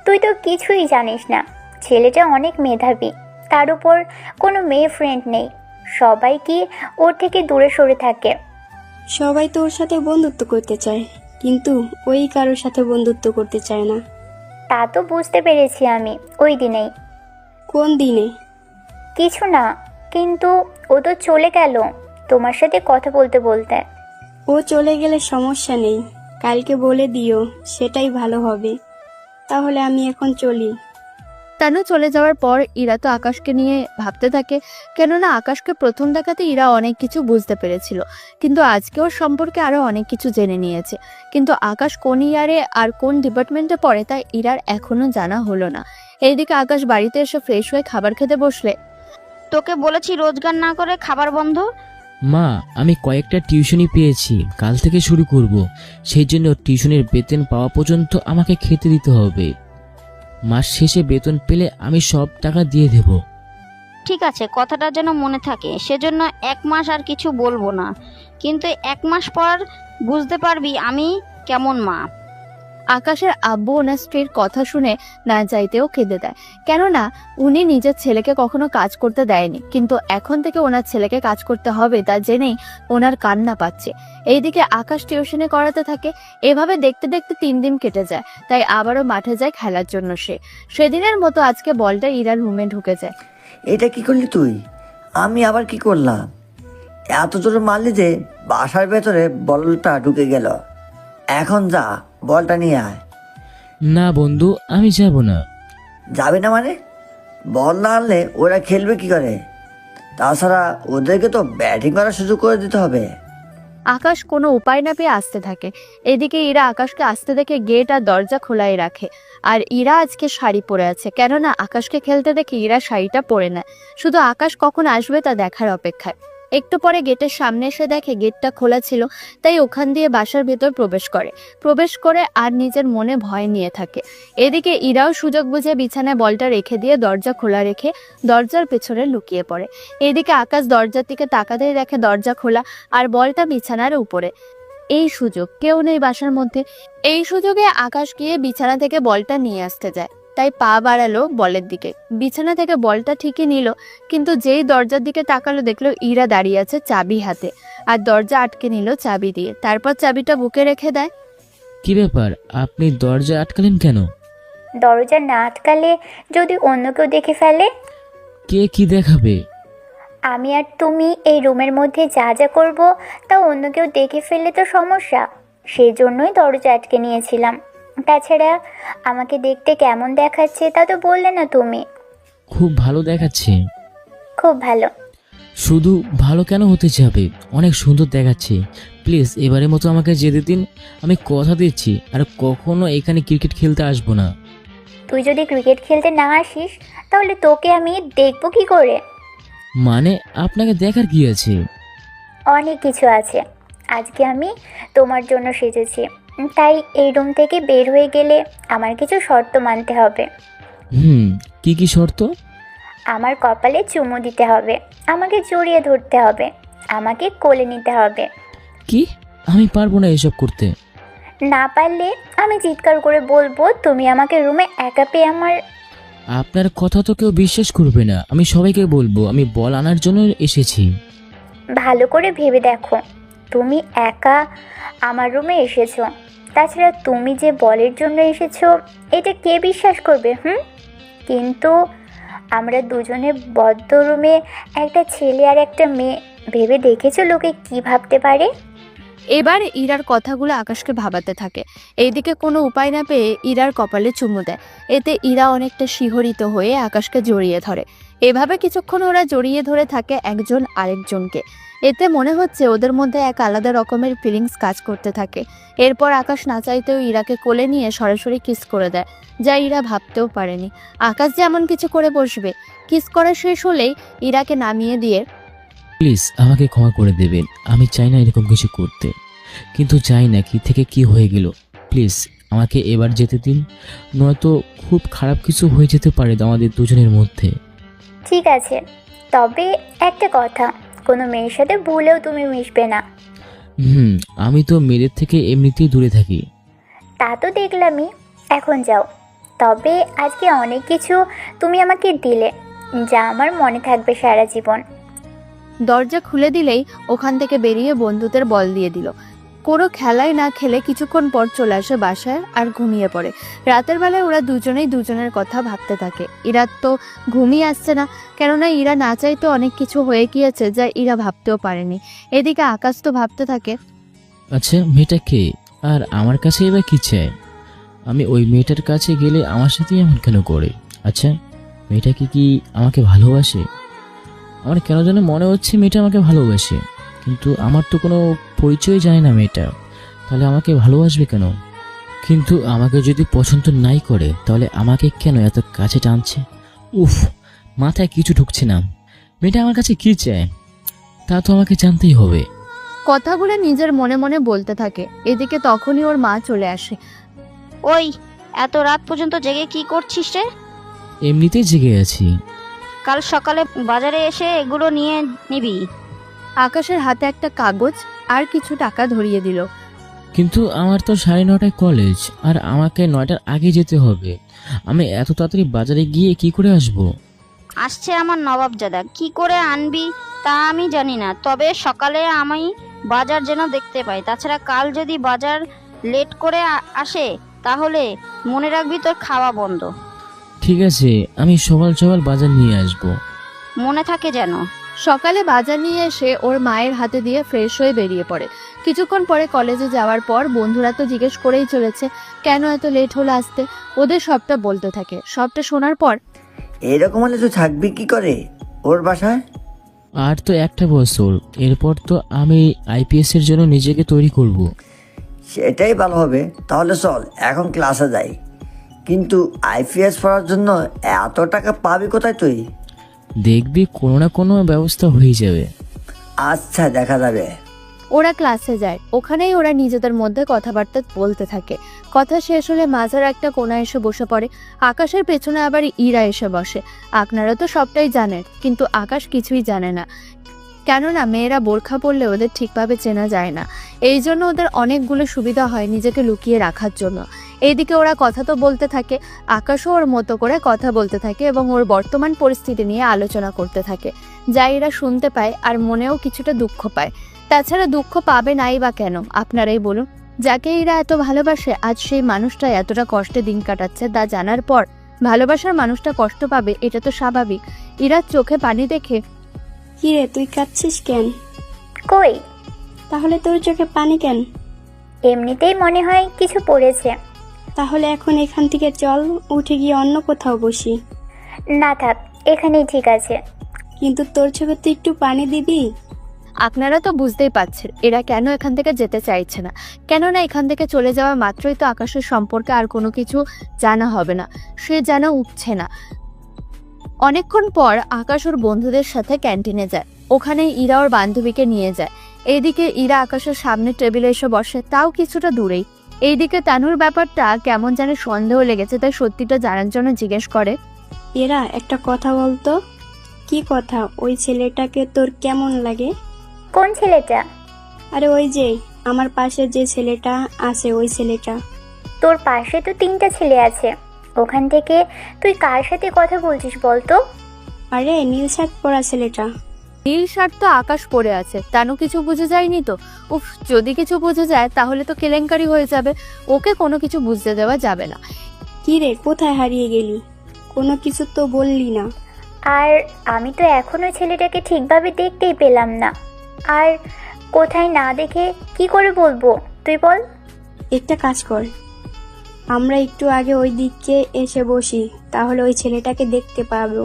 তুই তো কিছুই জানিস না। ছেলেটা অনেক মেধাবী, তার উপর কোনো মেয়ে ফ্রেন্ড নেই। সবাই কি ওর থেকে দূরে সরে থাকে। সবাই তো ওর সাথে বন্ধুত্ব করতে চায়, কিন্তু ওই কারোর সাথে বন্ধুত্ব করতে চায় না। তা তো বুঝতে পেরেছি আমি ওই দিনেই। কোন দিনে? কিছু না, কিন্তু ও তো চলে গেল তোমার সাথে কথা বলতে বলতে। ও চলে গেলে সমস্যা নেই, কালকে বলে দিও, সেটাই ভালো হবে। তাহলে আমি এখন চলি। তানু চলে যাওয়ার পর ইরা তো আকাশকে নিয়ে ভাবতে থাকে, কেননা আকাশকে প্রথম দেখাতে ইরা অনেক কিছু বুঝতে পেরেছিল, কিন্তু আজকে ওর সম্পর্কে আরো অনেক কিছু জেনে নিয়েছে। কিন্তু আকাশ কোন ইয়ারে আর কোন ডিপার্টমেন্টে পড়ে তা ইরার এখনো জানা হলো না। এইদিকে আকাশ বাড়িতে এসে ফ্রেশ হয়ে খাবার খেতে বসলে, তোকে বলেছি রোজগার না করে খাবার বন্ধ। মা, আমি কয়েকটা টিউশনি পেয়েছি, কাল থেকে শুরু করব। সেই জন্য টিউশনের বেতন পাওয়া পর্যন্ত আমাকে খেতে দিতে হবে। মাস শেষে বেতন পেলে আমি সব টাকা দিয়ে দেব। ঠিক আছে, কথাটা যেন মনে থাকে। সেজন্য 1 মাস আর কিছু বলবো না, কিন্তু 1 মাস পর বুঝতে পারবি আমি কেমন মা। আকাশের আব্বু ওনার স্ত্রীর কথা শুনে না চাইতেও কেঁদে দেয়, কেননা উনি নিজের ছেলেকে কখনো কাজ করতে দেয়নি, কিন্তু এখন থেকে ওনার ছেলেকে কাজ করতে হবে তা জেনেই ওনার কান্না পাচ্ছে। এইদিকে আকাশ টিউশনে করাতে থাকে। এভাবে দেখতে দেখতে 3 দিন কেটে যায়, তাই আবারও মাঠে যায় খেলার জন্য। সেদিনের মতো আজকে বলটা ইরার রুমে ঢুকে যায়। এটা কি করলি তুই? আমি আবার কি করলাম? এত জোরে মারলি যে বাসার ভেতরে বলটা ঢুকে গেল। এখন যা, বলটা নিয়ে আয়। না বন্ধু, আমি যাব না। যাবে না মানে? বল না আনলে ওরা খেলবে কি করে? তাছাড়া ওদেরকে তো ব্যাটিং করার সুযোগ করে দিতে হবে। আকাশ কোনো উপায় না পেয়ে আসতে থাকে। এদিকে ইরা আকাশকে আসতে দেখে গেট আর দরজা খোলাই রাখে। আর ইরা আজকে শাড়ি পরে আছে, কেননা আকাশকে খেলতে দেখে ইরা শাড়িটা পরে নেয়, শুধু আকাশ কখন আসবে তা দেখার অপেক্ষায়। একটু পরে গেটের সামনে এসে দেখে গেটটা খোলা ছিল, তাই ওখান দিয়ে বাসার ভেতর প্রবেশ করে আর নিজের মনে ভয় নিয়ে থাকে। এদিকে ইরাও সুযোগ বুঝে বিছানায় বলটা রেখে দিয়ে দরজা খোলা রেখে দরজার পেছনে লুকিয়ে পড়ে। এদিকে আকাশ দরজার দিকে তাকাতেই দেখে দরজা খোলা আর বলটা বিছানার উপরে। এই সুযোগ, কেউ নেই বাসার মধ্যে। এই সুযোগে আকাশ গিয়ে বিছানা থেকে বলটা নিয়ে আসতে যায়, তাই পা বাড়ালো বলের দিকে। বিছানা থেকে বলটা ঠিকই নিল, কিন্তু যেই দরজার দিকে তাকালো দেখলো ইরা দাঁড়িয়ে আছে চাবি হাতে, আর দরজা আটকে নিল চাবি দিয়ে। তারপর চাবিটা বুকে রেখে দেয়। কি ব্যাপার, আপনি দরজা আটকালেন কেন? দরজা না আটকালে যদি অন্য কেউ দেখে ফেলে? কে কি দেখাবে? আমি আর তুমি এই রুমের মধ্যে যা যা করবো তা অন্য কেউ দেখে ফেললে তো সমস্যা, সেই জন্যই দরজা আটকে নিয়েছিলাম। তাছাড়া আমাকে দেখতে কেমন দেখাচ্ছে তা তো বললে না তুমি। খুব ভালো দেখাচ্ছে। খুব ভালো। শুধু ভালো কেন হতে যাবে, অনেক সুন্দর দেখাচ্ছে। প্লিজ এবারের মতো আমাকে যেতে দিন, আমি কথা দিচ্ছি আর কখনো এখানে ক্রিকেট খেলতে আসবো না। তুই যদি ক্রিকেট খেলতে না আসিস তাহলে তোকে আমি দেখবো কি করে? মানে আপনাকে দেখার কি আছে? অনেক কিছু আছে। আজকে আমি তোমার জন্য সেজেছি, তাই এই রুম থেকে বের হয়ে গেলে আমার কিছু শর্ত মানতে হবে। কি কি শর্ত? আমার কপালে চুমু দিতে হবে, আমাকে জড়িয়ে ধরতে হবে, আমাকে কোলে নিতে হবে। কি? আমি পারবো না এসব করতে। না পারলে আমি চিৎকার করে বলবো তুমি আমাকে রুমে একা পেয়ে আমার। আপনার কথা তো কেউ বিশ্বাস করবে না, আমি সবাইকে বলবো আমি বল আনার জন্য এসেছি। ভালো করে ভেবে দেখো, তুমি একা আমার রুমে এসেছো, তাছাড়া তুমি যে বলের জন্য এসেছো এটা কে বিশ্বাস করবে? কিন্তু আমরা দুজনে বদ্ধ রুমে, একটা ছেলে আর একটা মেয়ে, ভেবে দেখেছো লোকে কি ভাবতে পারে? এবার ইরার কথাগুলো আকাশকে ভাবাতে থাকে। এইদিকে কোনো উপায় না পেয়ে ইরার কপালে চুমু দেয়। এতে ইরা অনেকটা শিহরিত হয়ে আকাশকে জড়িয়ে ধরে। এভাবে কিছুক্ষণ ওরা জড়িয়ে ধরে থাকে একজন আরেকজনকে। এতে মনে হচ্ছে ওদের মধ্যে এক আলাদা রকমের ফিলিংস কাজ করতে থাকে। এরপর আকাশ না চাইতেও ইরাকে কোলে নিয়ে সরাসরি কিস করে দেয়, যা ইরা ভাবতেও পারেনি আকাশ যে এমন কিছু করে বসবে। কিস করা শেষ হলেই ইরাকে নামিয়ে দিয়ে, প্লিজ আমাকে ক্ষমা করে দেবেন, আমি চাই না এরকম কিছু করতে, কিন্তু চাই না কি থেকে কি হয়ে গেল। প্লিজ আমাকে এবার যেতে দিন, নয়তো খুব খারাপ কিছু হয়ে যেতে পারে আমাদের দুজনের মধ্যে। ঠিক আছে, তবে একটা কথা, কোনো মেয়ের সাথে ভুলেও তুমি মিশবে না। আমি তো মেয়েদের থেকে এমনিতেই দূরে থাকি। তা তো দেখলামই, এখন যাও। তবে আজকে অনেক কিছু তুমি আমাকে দিলে, যা আমার মনে থাকবে সারা জীবন। দরজা খুলে দিলেই ওখান থেকে বেরিয়ে বন্ধুদের বল দিয়ে দিল। কোনো খেলাই না খেলে কিছুক্ষণ পর চলে আসে বাসায় আর ঘুমিয়ে পড়ে। রাতের বেলায় ওরা দুজনেই দুজনের কথা ভাবতে থাকে। ইরার তো ঘুমই আসছে না, কেননা ইরা না চাইতে অনেক কিছু হয়ে গিয়েছে যা ইরা ভাবতেও পারেনি। এদিকে আকাশ তো ভাবতে থাকে, আচ্ছা মেয়েটা কে, আর আমার কাছে এবার কি চায়? আমি ওই মেয়েটার কাছে গেলে আমার সাথে এমন কেন করে? আচ্ছা মেয়েটা কি আমাকে ভালোবাসে? আমার কেন যেন মনে হচ্ছে মেয়েটা আমাকে ভালোবাসে, কিন্তু আমার তো কোনো পরিচয় জানে না মেয়েটা, তাহলে আমাকে ভালোবাসবে কেন? কিন্তু আমাকে যদি পছন্দ নাই করে তাহলে আমাকে কেন এত কাছে টানছে? উফ, মাথায় কিছু ঢুকছে না। মেয়েটা আমার কাছে কি চায় তা তো আমাকে জানতেই হবে। কথাগুলো নিজের মনে মনে বলতে থাকে। এদিকে তখনই ওর মা চলে আসে। ওই এত রাত পর্যন্ত জেগে কি করছিস রে? এমনিতেই জেগে আছি। কাল সকালে বাজারে এসে এগুলো নিয়ে নিবি। আকাশের হাতে একটা কাগজ আর কিছু টাকা ধরিয়ে দিল। কিন্তু আমার তো 9:30টায় কলেজ, আর আমাকে 9টার আগে যেতে হবে। আমি এত তাড়াতাড়ি বাজারে গিয়ে কি করে আসবো? আসছে আমার নবাবজাদা, কি করে আনবি তা আমি জানি না, তবে সকালে আমি বাজার যেন দেখতে পাই। তাছাড়া কাল যদি বাজার লেট করে আসে তাহলে মনে রাখবি তোর খাওয়া বন্ধ। ঠিক আছে, আমি সকাল সকাল বাজার নিয়ে আসবো। মনে থাকে যেন। সকালে বাজার নিয়ে এসে ওর মায়ের হাতে দিয়ে ফ্রেশ হয়ে বেরিয়ে পড়ে। কিছুক্ষণ পরে কলেজে যাওয়ার পর বন্ধুরা তো জিজ্ঞেস করেই চলেছে কেন এত লেট হলো আসতে। ওদের সবটা বলতে থাকে। সবটা শোনার পর, এরকম হলে তুই থাকবি কি করে ওর বাসায়? আর তো একটা বছর, এরপর তো আমি আইপিএস এর জন্য নিজেকে তৈরি করব। সেটাই ভালো হবে। তাহলে চল এখন ক্লাসে যাই। কিন্তু আইপিএস পড়ার জন্য এত টাকা পাবি কোথায় তুই? দেখবি কোনো না কোনো ব্যবস্থা হয়ে যাবে। আচ্ছা, দেখা যাবে। ওরা ক্লাসে যায়। ওখানেই ওরা নিজেদের মধ্যে কথাবার্তা বলতে থাকে। কথা শেষ হলে মাজার একটা কোণায় এসে বসে পড়ে। আকাশের পেছনে আবার ইরা এসে বসে। আপনারা তো সবটাই জানেন, কিন্তু আকাশ কিছুই জানে না, কেননা মেয়েরা বোরখা পরলে ওদের ঠিকভাবে চেনা যায় না। এই জন্য ওদের অনেকগুলো সুবিধা হয় নিজেকে লুকিয়ে রাখার জন্য। এইদিকে ওরা কথা তো বলতে থাকে, আকাশও ওর মতো করে কথা বলতে থাকে এবং ওর বর্তমান পরিস্থিতি নিয়ে আলোচনা করতে থাকে, যা এরা শুনতে পায় আর মনেও কিছুটা দুঃখ পায়। তাছাড়া দুঃখ পাবে নাই বা কেন, আপনারাই বলুন। যাকে এরা এত ভালোবাসে, আজ সেই মানুষটা এতটা কষ্টে দিন কাটাচ্ছে, তা জানার পর ভালোবাসার মানুষটা কষ্ট পাবে, এটা তো স্বাভাবিক। ইরার চোখে পানি দেখে, কিরে তুই কাঁদছিস কেন? কই? তাহলে তোর চোখে পানি কেন? এমনিতেই মনে হয় কিছু পড়েছে। তাহলে এখন এখান থেকে চল, উঠে গিয়ে অন্য কোথাও বসি। না থাক, এখানেই ঠিক আছে। কিন্তু তোর চোখে তুই একটু পানি দিবি? আপনারা তো বুঝতেই পারছেন এরা কেন এখান থেকে যেতে চাইছে না। কেননা এখান থেকে চলে যাওয়া মাত্রই তো আকাশের সম্পর্কে আর কোনো কিছু জানা হবে না, সে যেন উঠছে না। অনেকক্ষণ পর আকাশ ওর বন্ধুদের সাথে ক্যান্টিনে যায়। ওখানে ইরা ওর বান্ধবীকে নিয়ে যায়। এইদিকে ইরা আকাশের সামনে টেবিলে এসে বসে, তাও কিছুটা দূরেই। এইদিকে তানুর ব্যাপারটা কেমন যেন সন্দেহ লেগেছে, তাই সত্যিটা জানার জন্য জিজ্ঞেস করে, এরা একটা কথা বলতো। কি কথা? ওই ছেলেটাকে তোর কেমন লাগে? কোন ছেলেটা? আরে ওই যে আমার পাশে যে ছেলেটা আছে, ওই ছেলেটা। তোর পাশে তো 3টা ছেলে আছে, ওখান থেকে তুই কার সাথে কথা বলছিস বলতো? আরে নীল শার্ট পরা ছেলেটা। নীল শার্ট তো আকাশ পরে আছে, তানু কিছু বুঝে যায়নি তো? উফ, যদি কিছু বুঝে যায় তাহলে তো কেলেঙ্কারি হয়ে যাবে। ওকে কোনো কিছু বুঝতে দেওয়া যাবে না। কি রে, কোথায় হারিয়ে গেলি? কোনো কিছু তো বললি না। আর আমি তো এখনো ছেলেটাকে ঠিকভাবে দেখতেই পেলাম না। আর কোথায় না দেখে কি করে বলবো, তুই বল। একটা কাজ কর, আমরা একটু আগে ওই দিকে এসে বসি, তাহলে ওই ছেলেটাকে দেখতে পাবো।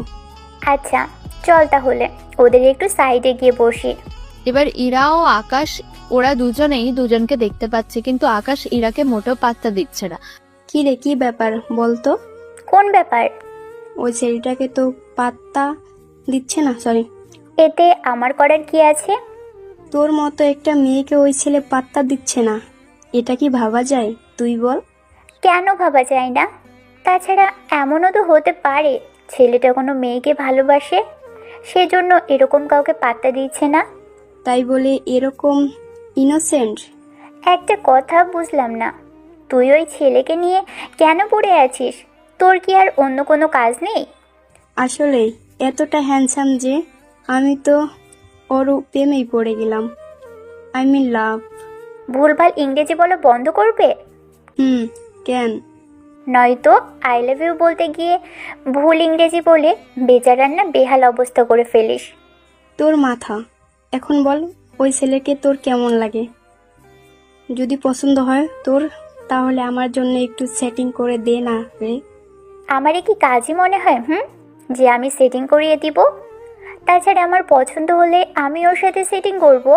আচ্ছা চল তাহলে ওদের একটু সাইডে গিয়ে বসি। এবার ইরা ও আকাশ, ওরা দুজনেই দুজনকে দেখতে পাচ্ছে, কিন্তু আকাশ ইরাকে মোটেও পাত্তা দিচ্ছে না। কি রে, কি ব্যাপার বলতো? কোন ব্যাপার? ওই ছেলেটাকে তো পাত্তা দিচ্ছে না। সরি, এতে আমার করার কি আছে? তোর মতো একটা মেয়েকে ওই ছেলে পাত্তা দিচ্ছে না, এটা কি ভাবা যায়? তুই বল। কেন ভাবা যায় না? তাছাড়া এমনও তো হতে পারে ছেলেটা কোনো মেয়েকে ভালোবাসে, সেজন্য এরকম কাউকে পাত্তা দিচ্ছে না। তাই বলে এরকম ইনোসেন্ট? একটা কথা বুঝলাম না, তুই ওই ছেলেকে নিয়ে কেন পড়ে আছিস? তোর কি আর অন্য কোনো কাজ নেই? আসলে এতটা হ্যান্ডসাম যে আমি তো ওর প্রেমেই পড়ে গেলাম। আই মিন লাভ। ভুলভাল ইংরেজি বলা বন্ধ করবে? কেন? নয়তো আই লাভ ইউ বলতে গিয়ে ভুল ইংরেজি বলে বেচারার না বেহাল অবস্থা করে ফেলিস। তোর মাথা। এখন বল, ওই ছেলেকে তোর কেমন লাগে? যদি পছন্দ হয় তোর, তাহলে আমার জন্য একটু সেটিং করে দে না রে। আমারই কি কাজই মনে হয় যে আমি সেটিং করিয়ে দিব? তাছাড়া আমার পছন্দ হলে আমি ওর সাথে সেটিং করব।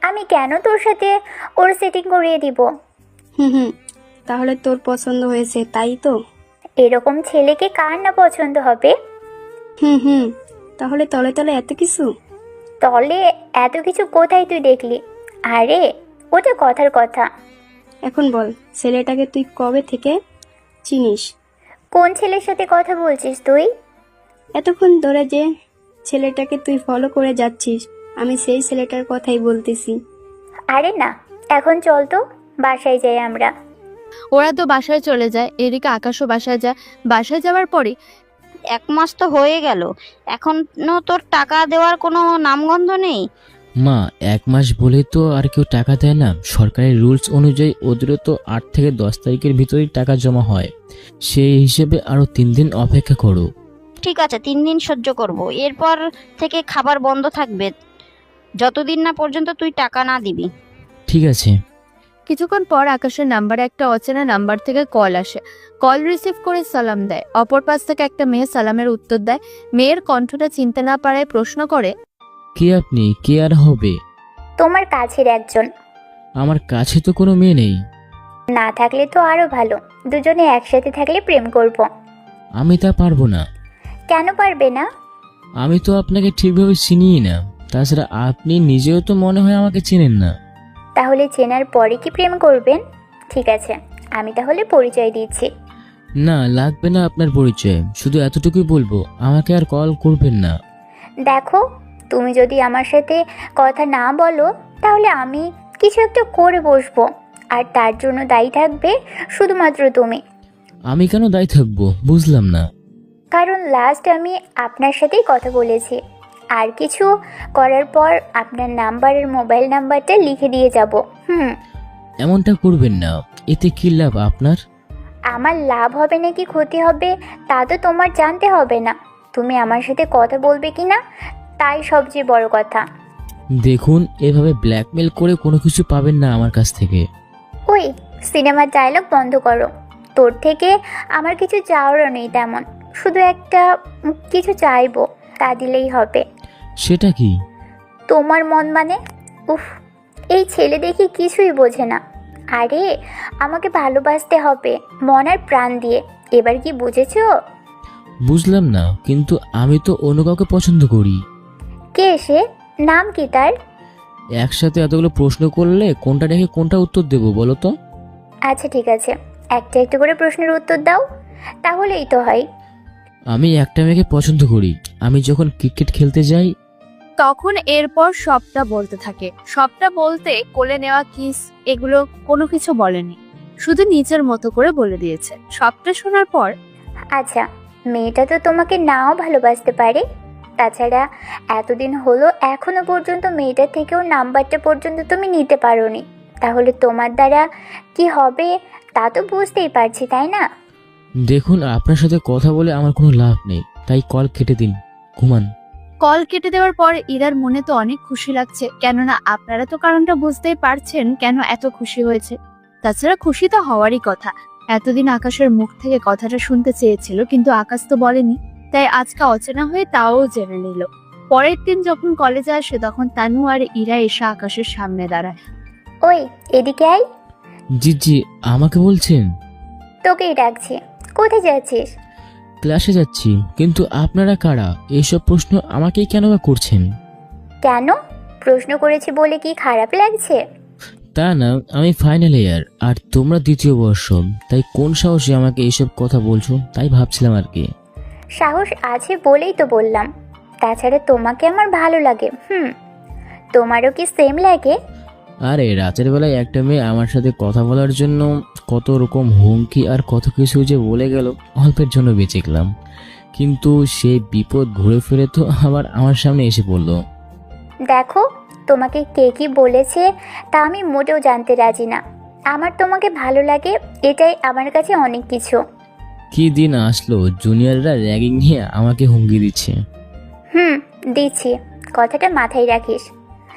আমি কেন তোর সাথে ওর সেটিং করিয়ে দিব? তাহলে তোর পছন্দ হয়েছে, তাই তো? এরকম ছেলেকে কার না পছন্দ হবে? তাহলে তলে তলে এত কিছু? তলে এত কিছু কোথায় তুই দেখলি? আরে ওটা কথার কথা। এখন বল, ছেলেটাকে তুই কবে থেকে চিনিস? কোন ছেলের সাথে কথা বলছিস তুই? এতক্ষণ ধরে যে ছেলেটাকে তুই ফলো করে যাচ্ছিস, আমি সেই ছেলেটার কথাই বলতেছি। আরে না, এখন চল তো বাসায় যাই আমরা। ওরা তো বাসায় চলে যায়। এদিকে আকাশও বাসায় যায়। বাসায় যাওয়ার পরে 1 মাস তো হয়ে গেল, এখনো তোর টাকা দেওয়ার কোনো নামগন্ধ নেই। মা, 1 মাস বলে তো আর কেউ টাকা দেয় না। সরকারি রুলস অনুযায়ী ওদেরও তো 8 থেকে 10 তারিখের ভিতরেই টাকা জমা হয়। সেই হিসেবে আরো 3 দিন অপেক্ষা করো। ঠিক আছে, 3 দিন সহ্য করব। এরপর থেকে খাবার বন্ধ থাকবে যতদিন না পর্যন্ত তুই টাকা না দিবি। ঠিক আছে। কিছুক্ষণ পর আকাশের নাম্বারে একটা অচেনা নাম্বার থেকে কল আসে। কল রিসিভ করে সালাম দেয়। অপর পাশ থেকে একটা মেয়ে সালামের উত্তর দেয়। মেয়ের কণ্ঠটা চিনতে না পারায় প্রশ্ন করে, কে আপনি? কে আর হবে? তোমার কাছের একজন। আমার কাছে তো কোনো মেয়ে নেই। না থাকলে তো আরো ভালো, দুজনে একসাথে থাকলে প্রেম করব। আমি তা পারবো না। কেন পারবে না? আমি তো আপনাকে ঠিকভাবে চিনিই না। তাছাড়া আপনি নিজেও তো মনে হয় আমাকে চেনেন না। তাহলে চেনার পরে কি প্রেম করবেন? ঠিক আছে, আমি তাহলে পরিচয় দিচ্ছি। না, লাগবে না আপনার পরিচয়, শুধু এতটুকুই বলবো, আমাকে আর কল করবেন না। দেখো, তুমি যদি আমার সাথে কথা না বলো তাহলে আমি কিছু একটা করে বসবো, আর তার জন্য দায়ী থাকবে শুধুমাত্র তুমি। আমি কেন দায়ী থাকবো বুঝলাম না। কারণ লাস্ট আমি আপনার সাথেই কথা বলেছি, আর কিছু করার পর আপনার নাম্বারের মোবাইল নাম্বারটা লিখে দিয়ে যাব। এমনটা করবেন না, এতে কি লাভ আপনার? আমার লাভ হবে নাকি ক্ষতি হবে তা তো তোমার জানতে হবে না। তুমি আমার সাথে কথা বলবে কি না তাই সবচেয়ে বড় কথা। দেখুন, এভাবে ব্ল্যাকমেল করে কোনো কিছু পাবেন না আমার কাছ থেকে। ওই সিনেমার ডায়লগ বন্ধ করো। তোর থেকে আমার কিছু চাওয়ারও নেই তেমন, শুধু একটা কিছু চাইবো, তা দিলেই হবে। সেটা কি? তোমার মন মানে? উফ, এই ছেলে দেখি কিছুই বোঝে না। আরে আমাকে ভালোবাসতে হবে মন আর প্রাণ দিয়ে, এবার কি বুঝেছো? বুঝলাম না, কিন্তু আমি তো অন্য কাউকে পছন্দ করি। কে সে? নাম কি তার? একসাথে এতগুলো প্রশ্ন করলে কোনটা রেখে কোনটা উত্তর দেবো বলো তো? আচ্ছা ঠিক আছে, একটা একটু করে প্রশ্নের উত্তর দাও, তাহলেই তো হয়। আমি একটা মেয়েকে পছন্দ করি। আমি যখন ক্রিকেট খেলতে যাই তখন এরপর সবটা বলতে থাকে। সবটা বলতে কোলে নেওয়া কিস এগুলো কোনো কিছু বলেনি, শুধু নিজের মতো করে বলে দিয়েছে। সবটা শোনার পর আচ্ছা, মেয়েটা তো তোমাকে নাও ভালোবাসতে পারে। তাছাড়া এতদিন হলো এখনো পর্যন্ত মেয়েটার থেকেও নাম্বারটা পর্যন্ত তুমি নিতে পারোনি, তাহলে তোমার দ্বারা কি হবে তা তো বুঝতেই পারছি, তাই না? দেখুন, আপনার সাথে কথা বলে আমার কোনো লাভ নেই, তাই কল কেটে দিন, ঘুমান। কল কেটে দেওয়ার পর ইরার মনে তো অনেক খুশি লাগছে, কেননা আপনারা তো কারণটা বুঝতেই পারছেন কেন এত খুশি হয়েছে। তাছাড়া খুশি তো হওয়ারই কথা। এতদিন আকাশের মুখ থেকে কথাটা শুনতে চেয়েছিল, কিন্তু আকাশ তো বলেনি, তাই আজকে অচেনা হয়ে তাও জেনে নিল। পরের দিন যখন কলেজে আসে তখন তানু আর ইরা এসে আকাশের সামনে দাঁড়ায়। ওই এদিকে আয়। জি জি, আমাকে বলছেন? তোকেই ডাকছি। কোথায় যাচ্ছিস? ক্লাসে যাচ্ছি। কিন্তু আপনারা কারা? এইসব প্রশ্ন আমাকেই কেন বা করছেন? কেন? প্রশ্ন করেছি বলে কি খারাপ লাগছে? তা না, আমি ফাইনাল ইয়ার আর তোমরা দ্বিতীয় বর্ষ, তাই কোন সাহসে আমাকে এইসব কথা বলছো তাই ভাবছিলাম আর কি। সাহস আছে বলেই তো বললাম। তাছাড়া তোমাকে আমার ভালো লাগে। তোমারও কি সেম লাগে? আরে রাতের বেলায় একটা মেয়ে আমার সাথে কথা বলার জন্য কত রকম হুমকি আর কত কিছু যে বলে গেল, অল্পের জন্য বেঁচে গেলাম। কিন্তু সেই বিপদ ঘুরে ফিরে তো আবার আমার সামনে এসে পড়লো। দেখো, তোমাকে কে কি বলেছে তা আমি মোটেও জানতে রাজি না। আমার তোমাকে ভালো লাগে, এটাই আমার কাছে অনেক কিছু। কি দিন আসলো জুনিয়ররা র্যাগিং নিয়ে আমাকে হুমকি দিচ্ছে। দিচ্ছি, কথাটা মাথায় রাখিস।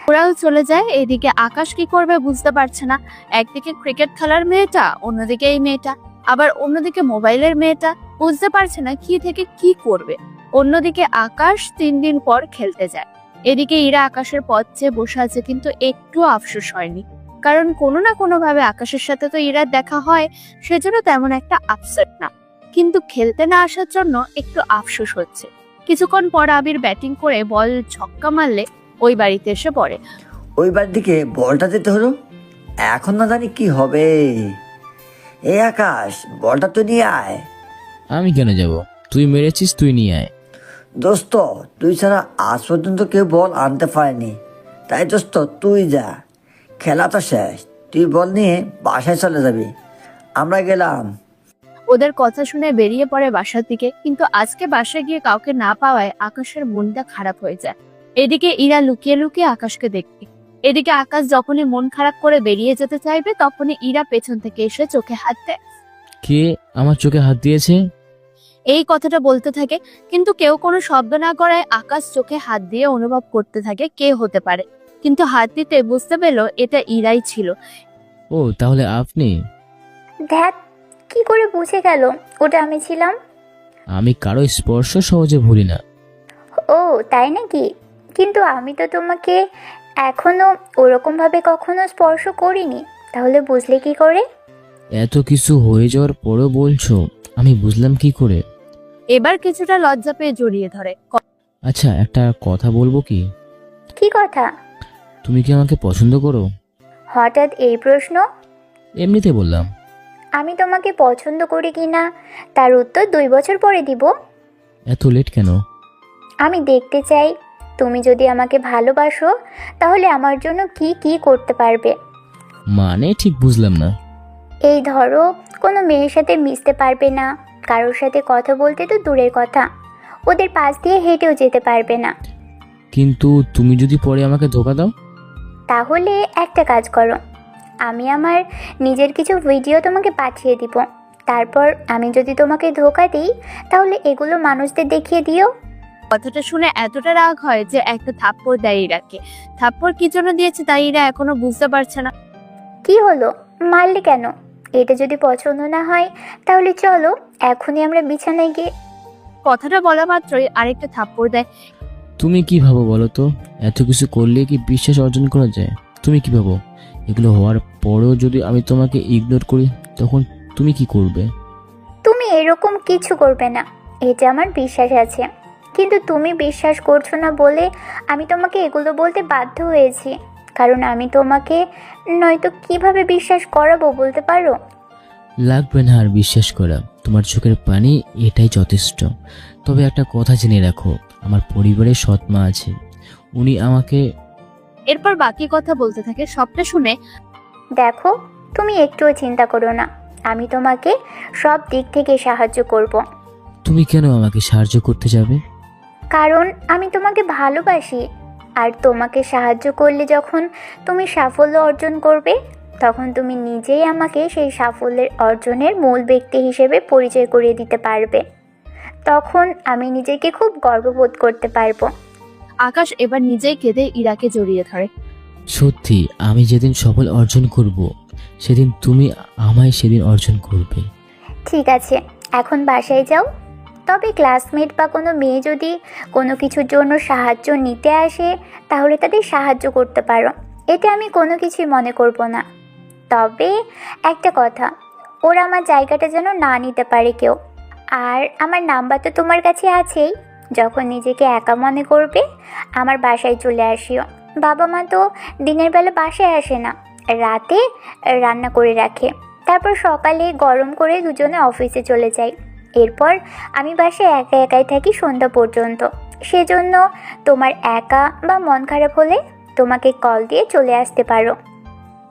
ওরাও চলে যায়। এদিকে আকাশ কি করবে বুঝতে পারছে না। একদিকে ক্রিকেট খেলার মেয়েটা, অন্যদিকে এই মেয়েটা, আবার অন্যদিকে মোবাইলের মেয়েটা, বুঝতে পারছে না কি থেকে কি করবে। অন্যদিকে আকাশ 3 দিন পর খেলতে যায়। এদিকে ইরা আকাশের পথ চেয়ে বসে আছে, কিন্তু একটু আফসোস হয়নি, কারণ কোনো না কোনো ভাবে আকাশের সাথে তো ইরার দেখা হয়, সেজন্য তেমন একটা আপসেট না। কিন্তু খেলতে না আসার জন্য একটু আফসোস হচ্ছে। কিছুক্ষণ পর আবির ব্যাটিং করে বল ছক্কা মারলে ওই বাড়িতে এসে পড়ে। ওই বাড়ির দিকে বলটা দিতে হলো, এখন না জানি কি হবে। এই আকাশ, বলটা তুই নিয়ে আয়। আমি কেন যাব? তুই মেরেছিস, তুই নিয়ে আয়। দোস্ত, তুই ছাড়া আজ পর্যন্ত কেউ বল আনতে পারেনি, তাই দোস্ত তুই যা। খেলা তো শেষ, তুই বল নিয়ে বাসায় চলে যাবি, আমরা গেলাম। ওদের কথা শুনে বেরিয়ে পড়ে বাসার দিকে, কিন্তু আজকে বাসায় গিয়ে কাউকে না পাওয়ায় আকাশের মনটা খারাপ হয়ে যায়। এদিকে ইরা লুকিয়ে লুকিয়ে আকাশকে দেখবে। এদিকে আকাশ যখনই মন খারাপ করে বেরিয়ে যেতে চাইবে তখনই ইরা পেছন থেকে এসে চোখে হাত দেয়। কে আমার চোখে হাত দিয়েছে? এই কথাটা বলতে থাকে, কিন্তু কেউ কোনো শব্দ না করায় আকাশ চোখে হাত দিয়ে অনুভব করতে থাকে কে হতে পারে। কিন্তু হাত দিতে বুঝতে পেল এটা ইরাই ছিল। ও, তাহলে আপনি? ধ্যাত, কি করে বুঝে গেল ওটা আমি ছিলাম? আমি কারো স্পর্শ সহজে ভুলি না। ও তাই নাকি? কিন্তু আমি তো তোমাকে এখনো ওরকমভাবে কখনো স্পর্শ করিনি, তাহলে বুঝলে কি করে? এত কিছু হয়ে যাওয়ার পরেও বলছো, আমি বুঝলাম কি করে? এবার কিছুটা লজ্জা পেয়ে জড়িয়ে ধরে। আচ্ছা, একটা কথা বলবো কি? কি কথা? তুমি কি আমাকে পছন্দ করো? হঠাৎ এই প্রশ্ন? এমনিতে বললাম। আমি তোমাকে পছন্দ করি কি না তার উত্তর 2 বছর পরে দিব। এত লেট কেন? আমি দেখতে চাই তুমি যদি আমাকে ভালোবাসো তাহলে আমার জন্য কি কি করতে পারবে। মানে ঠিক বুঝলাম না। এই ধরো, কোনো মেয়ের সাথে মিশতে পারবে না, কারোর সাথে কথা বলতে তো দূরের কথা, ওদের পাশ দিয়ে হেঁটেও যেতে পারবে না। কিন্তু তুমি যদি পরে আমাকে ধোকা দাও? তাহলে একটা কাজ করো, আমি আমার নিজের কিছু ভিডিও তোমাকে পাঠিয়ে দিব, তারপর আমি যদি তোমাকে ধোকা দিই তাহলে এগুলো মানুষদের দেখিয়ে দিও। কথাটা শুনে এতটা রাগ হয় যে একটা থাপ্পড় দেয় ইরাকে। থাপ্পড় কি জন্য দিয়েছে তাই ইরা এখনো বুঝতে পারছে না। কি হলো, মারলে কেন? এটা যদি পছন্দ না হয় তাহলে চলো এখনই আমরা বিছানায় গিয়ে। কথাটা বলা মাত্রই আরেকটা থাপ্পড় দেয়। তুমি কি ভাবো বলো তো? এত কিছু করলে কি বিশ্বাস অর্জন করা যায়? তুমি কি ভাবো এগুলো হওয়ার পরেও যদি আমি তোমাকে ইগনোর করি তখন তুমি কি করবে? তুমি এরকম কিছু করবে না, এটা আমার বিশ্বাস আছে। কিন্তু তুমি বিশ্বাস করছো না বলে আমি তোমাকে এগুলো বলতে বাধ্য হয়েছি, কারণ আমি তোমাকে নয়তো কিভাবে বিশ্বাস করাবো বলতে পারো? লাগবে না আর বিশ্বাস করা, তোমার চোখের পানি এটাই যথেষ্ট। তবে একটা কথা জেনে রাখো, আমার পরিবারে সৎ মা আছে, উনি আমাকে। এরপর বাকি কথা বলতে থাকে। সবটা শুনে দেখো, তুমি একটুও চিন্তা করো না, আমি তোমাকে সব দিক থেকে সাহায্য করব। তুমি কেন আমাকে সাহায্য করতে যাবে? কারণ আমি তোমাকে ভালোবাসি, আর তোমাকে সাহায্য করলে যখন তুমি সাফল্য অর্জন করবে তখন তুমি নিজেই আমাকে সেই সাফল্যের অর্জনের মূল ব্যক্তি হিসেবে পরিচয় করিয়ে দিতে পারবে। তখন আমি নিজেকে খুব গর্ববোধ করতে পারবো। আকাশ এবার নিজেই কেঁদে ইরাকে জড়িয়ে ধরে। সত্যি, আমি যেদিন সফল অর্জন করব সেদিন তুমি আমায় সেদিন অর্জন করবে। ঠিক আছে, এখন বাসায় যাও। তবে ক্লাসমেট বা কোনো মেয়ে যদি কোনো কিছুর জন্য সাহায্য নিতে আসে তাহলে তাদের সাহায্য করতে পারো, এতে আমি কোনো কিছুই মনে করব না। তবে একটা কথা, ওরা আমার জায়গাটা যেন না নিতে পারে কেউ। আর আমার নাম্বার তো তোমার কাছে আছেই, যখন নিজেকে একা মনে করবে আমার বাসায় চলে আসিও। বাবা মা তো দিনের বেলা বাসায় আসে না, রাতে রান্না করে রাখে, তারপর সকালে গরম করে দুজনে অফিসে চলে যাই। এরপর আমি বাসায় একা একাই থাকি সন্ধ্যা পর্যন্ত। সেজন্য তোমার একা বা মন খারাপ হলে তোমাকে কল দিয়ে চলে আসতে পারো।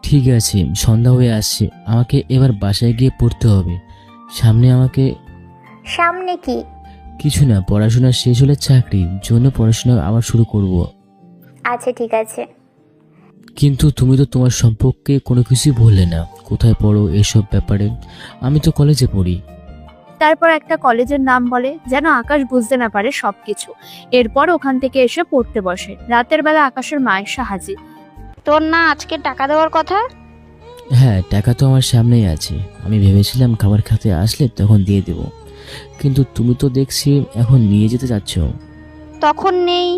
ঠিক আছে, সন্ধ্যা হয়ে আসছে, আমাকে এবার বাসায় গিয়ে পড়তে হবে। সামনে আমাকে। সামনে কি? কিছু না, পড়াশোনা শেষ হলে চাকরির জন্য পড়াশোনা আবার শুরু করব। আচ্ছা ঠিক আছে। কিন্তু তুমি তো তোমার সম্পর্কে কোনো কিছুই বললে না, কোথায় পড়ো এসব ব্যাপারে। আমি তো কলেজে পড়ি। তারপর একটা কলেজের নাম বলে যেন আকাশ বুঝতে না পারে সবকিছু। এরপর ওখান থেকে এসে পড়তে বসে। রাতের বেলা আকাশের মা এসে হাজির। তোর না আজকে টাকা দেওয়ার কথা? হ্যাঁ, টাকা তো আমার সামনেই আছে, আমি ভেবেছিলাম খাবার খেতে আসলে তখন দিয়ে দেব, কিন্তু তুমি তো দেখছি এখন নিয়ে যেতে চাচ্ছ। তখন নেই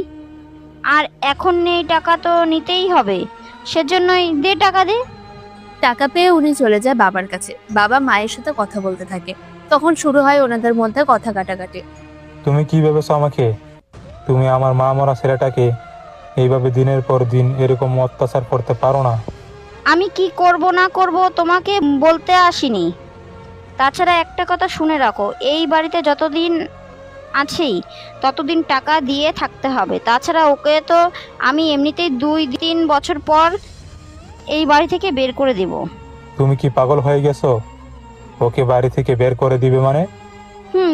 আর এখন নেই, টাকা তো নিতেই হবে, সেজন্যই দে, টাকা দে। টাকা পেয়ে উনি চলে যায় বাবার কাছে। বাবা মায়ের সাথে কথা বলতে থাকে। তখন শুরু হয় ওনাদের মধ্যে কথা কাটাকাটি। তুমি কি ভেবেছো আমাকে? তুমি আমার মা মরা ছেলেটাকে এইভাবে দিনের পর দিন এরকম অত্যাচার করতে পারো না। আমি কি করব না করব তোমাকে বলতে আসিনি। তাছাড়া একটা কথা শুনে রাখো, এই বাড়িতে যতদিন আছি ততদিন টাকা দিয়ে থাকতে হবে। তাছাড়া ওকে তো আমি এমনিতেই 2-3 বছর পর এই বাড়ি থেকে বের করে দেব। তুমি কি পাগল হয়ে গেছো? ওকে বাড়ি থেকে বের করে দিবে মানে?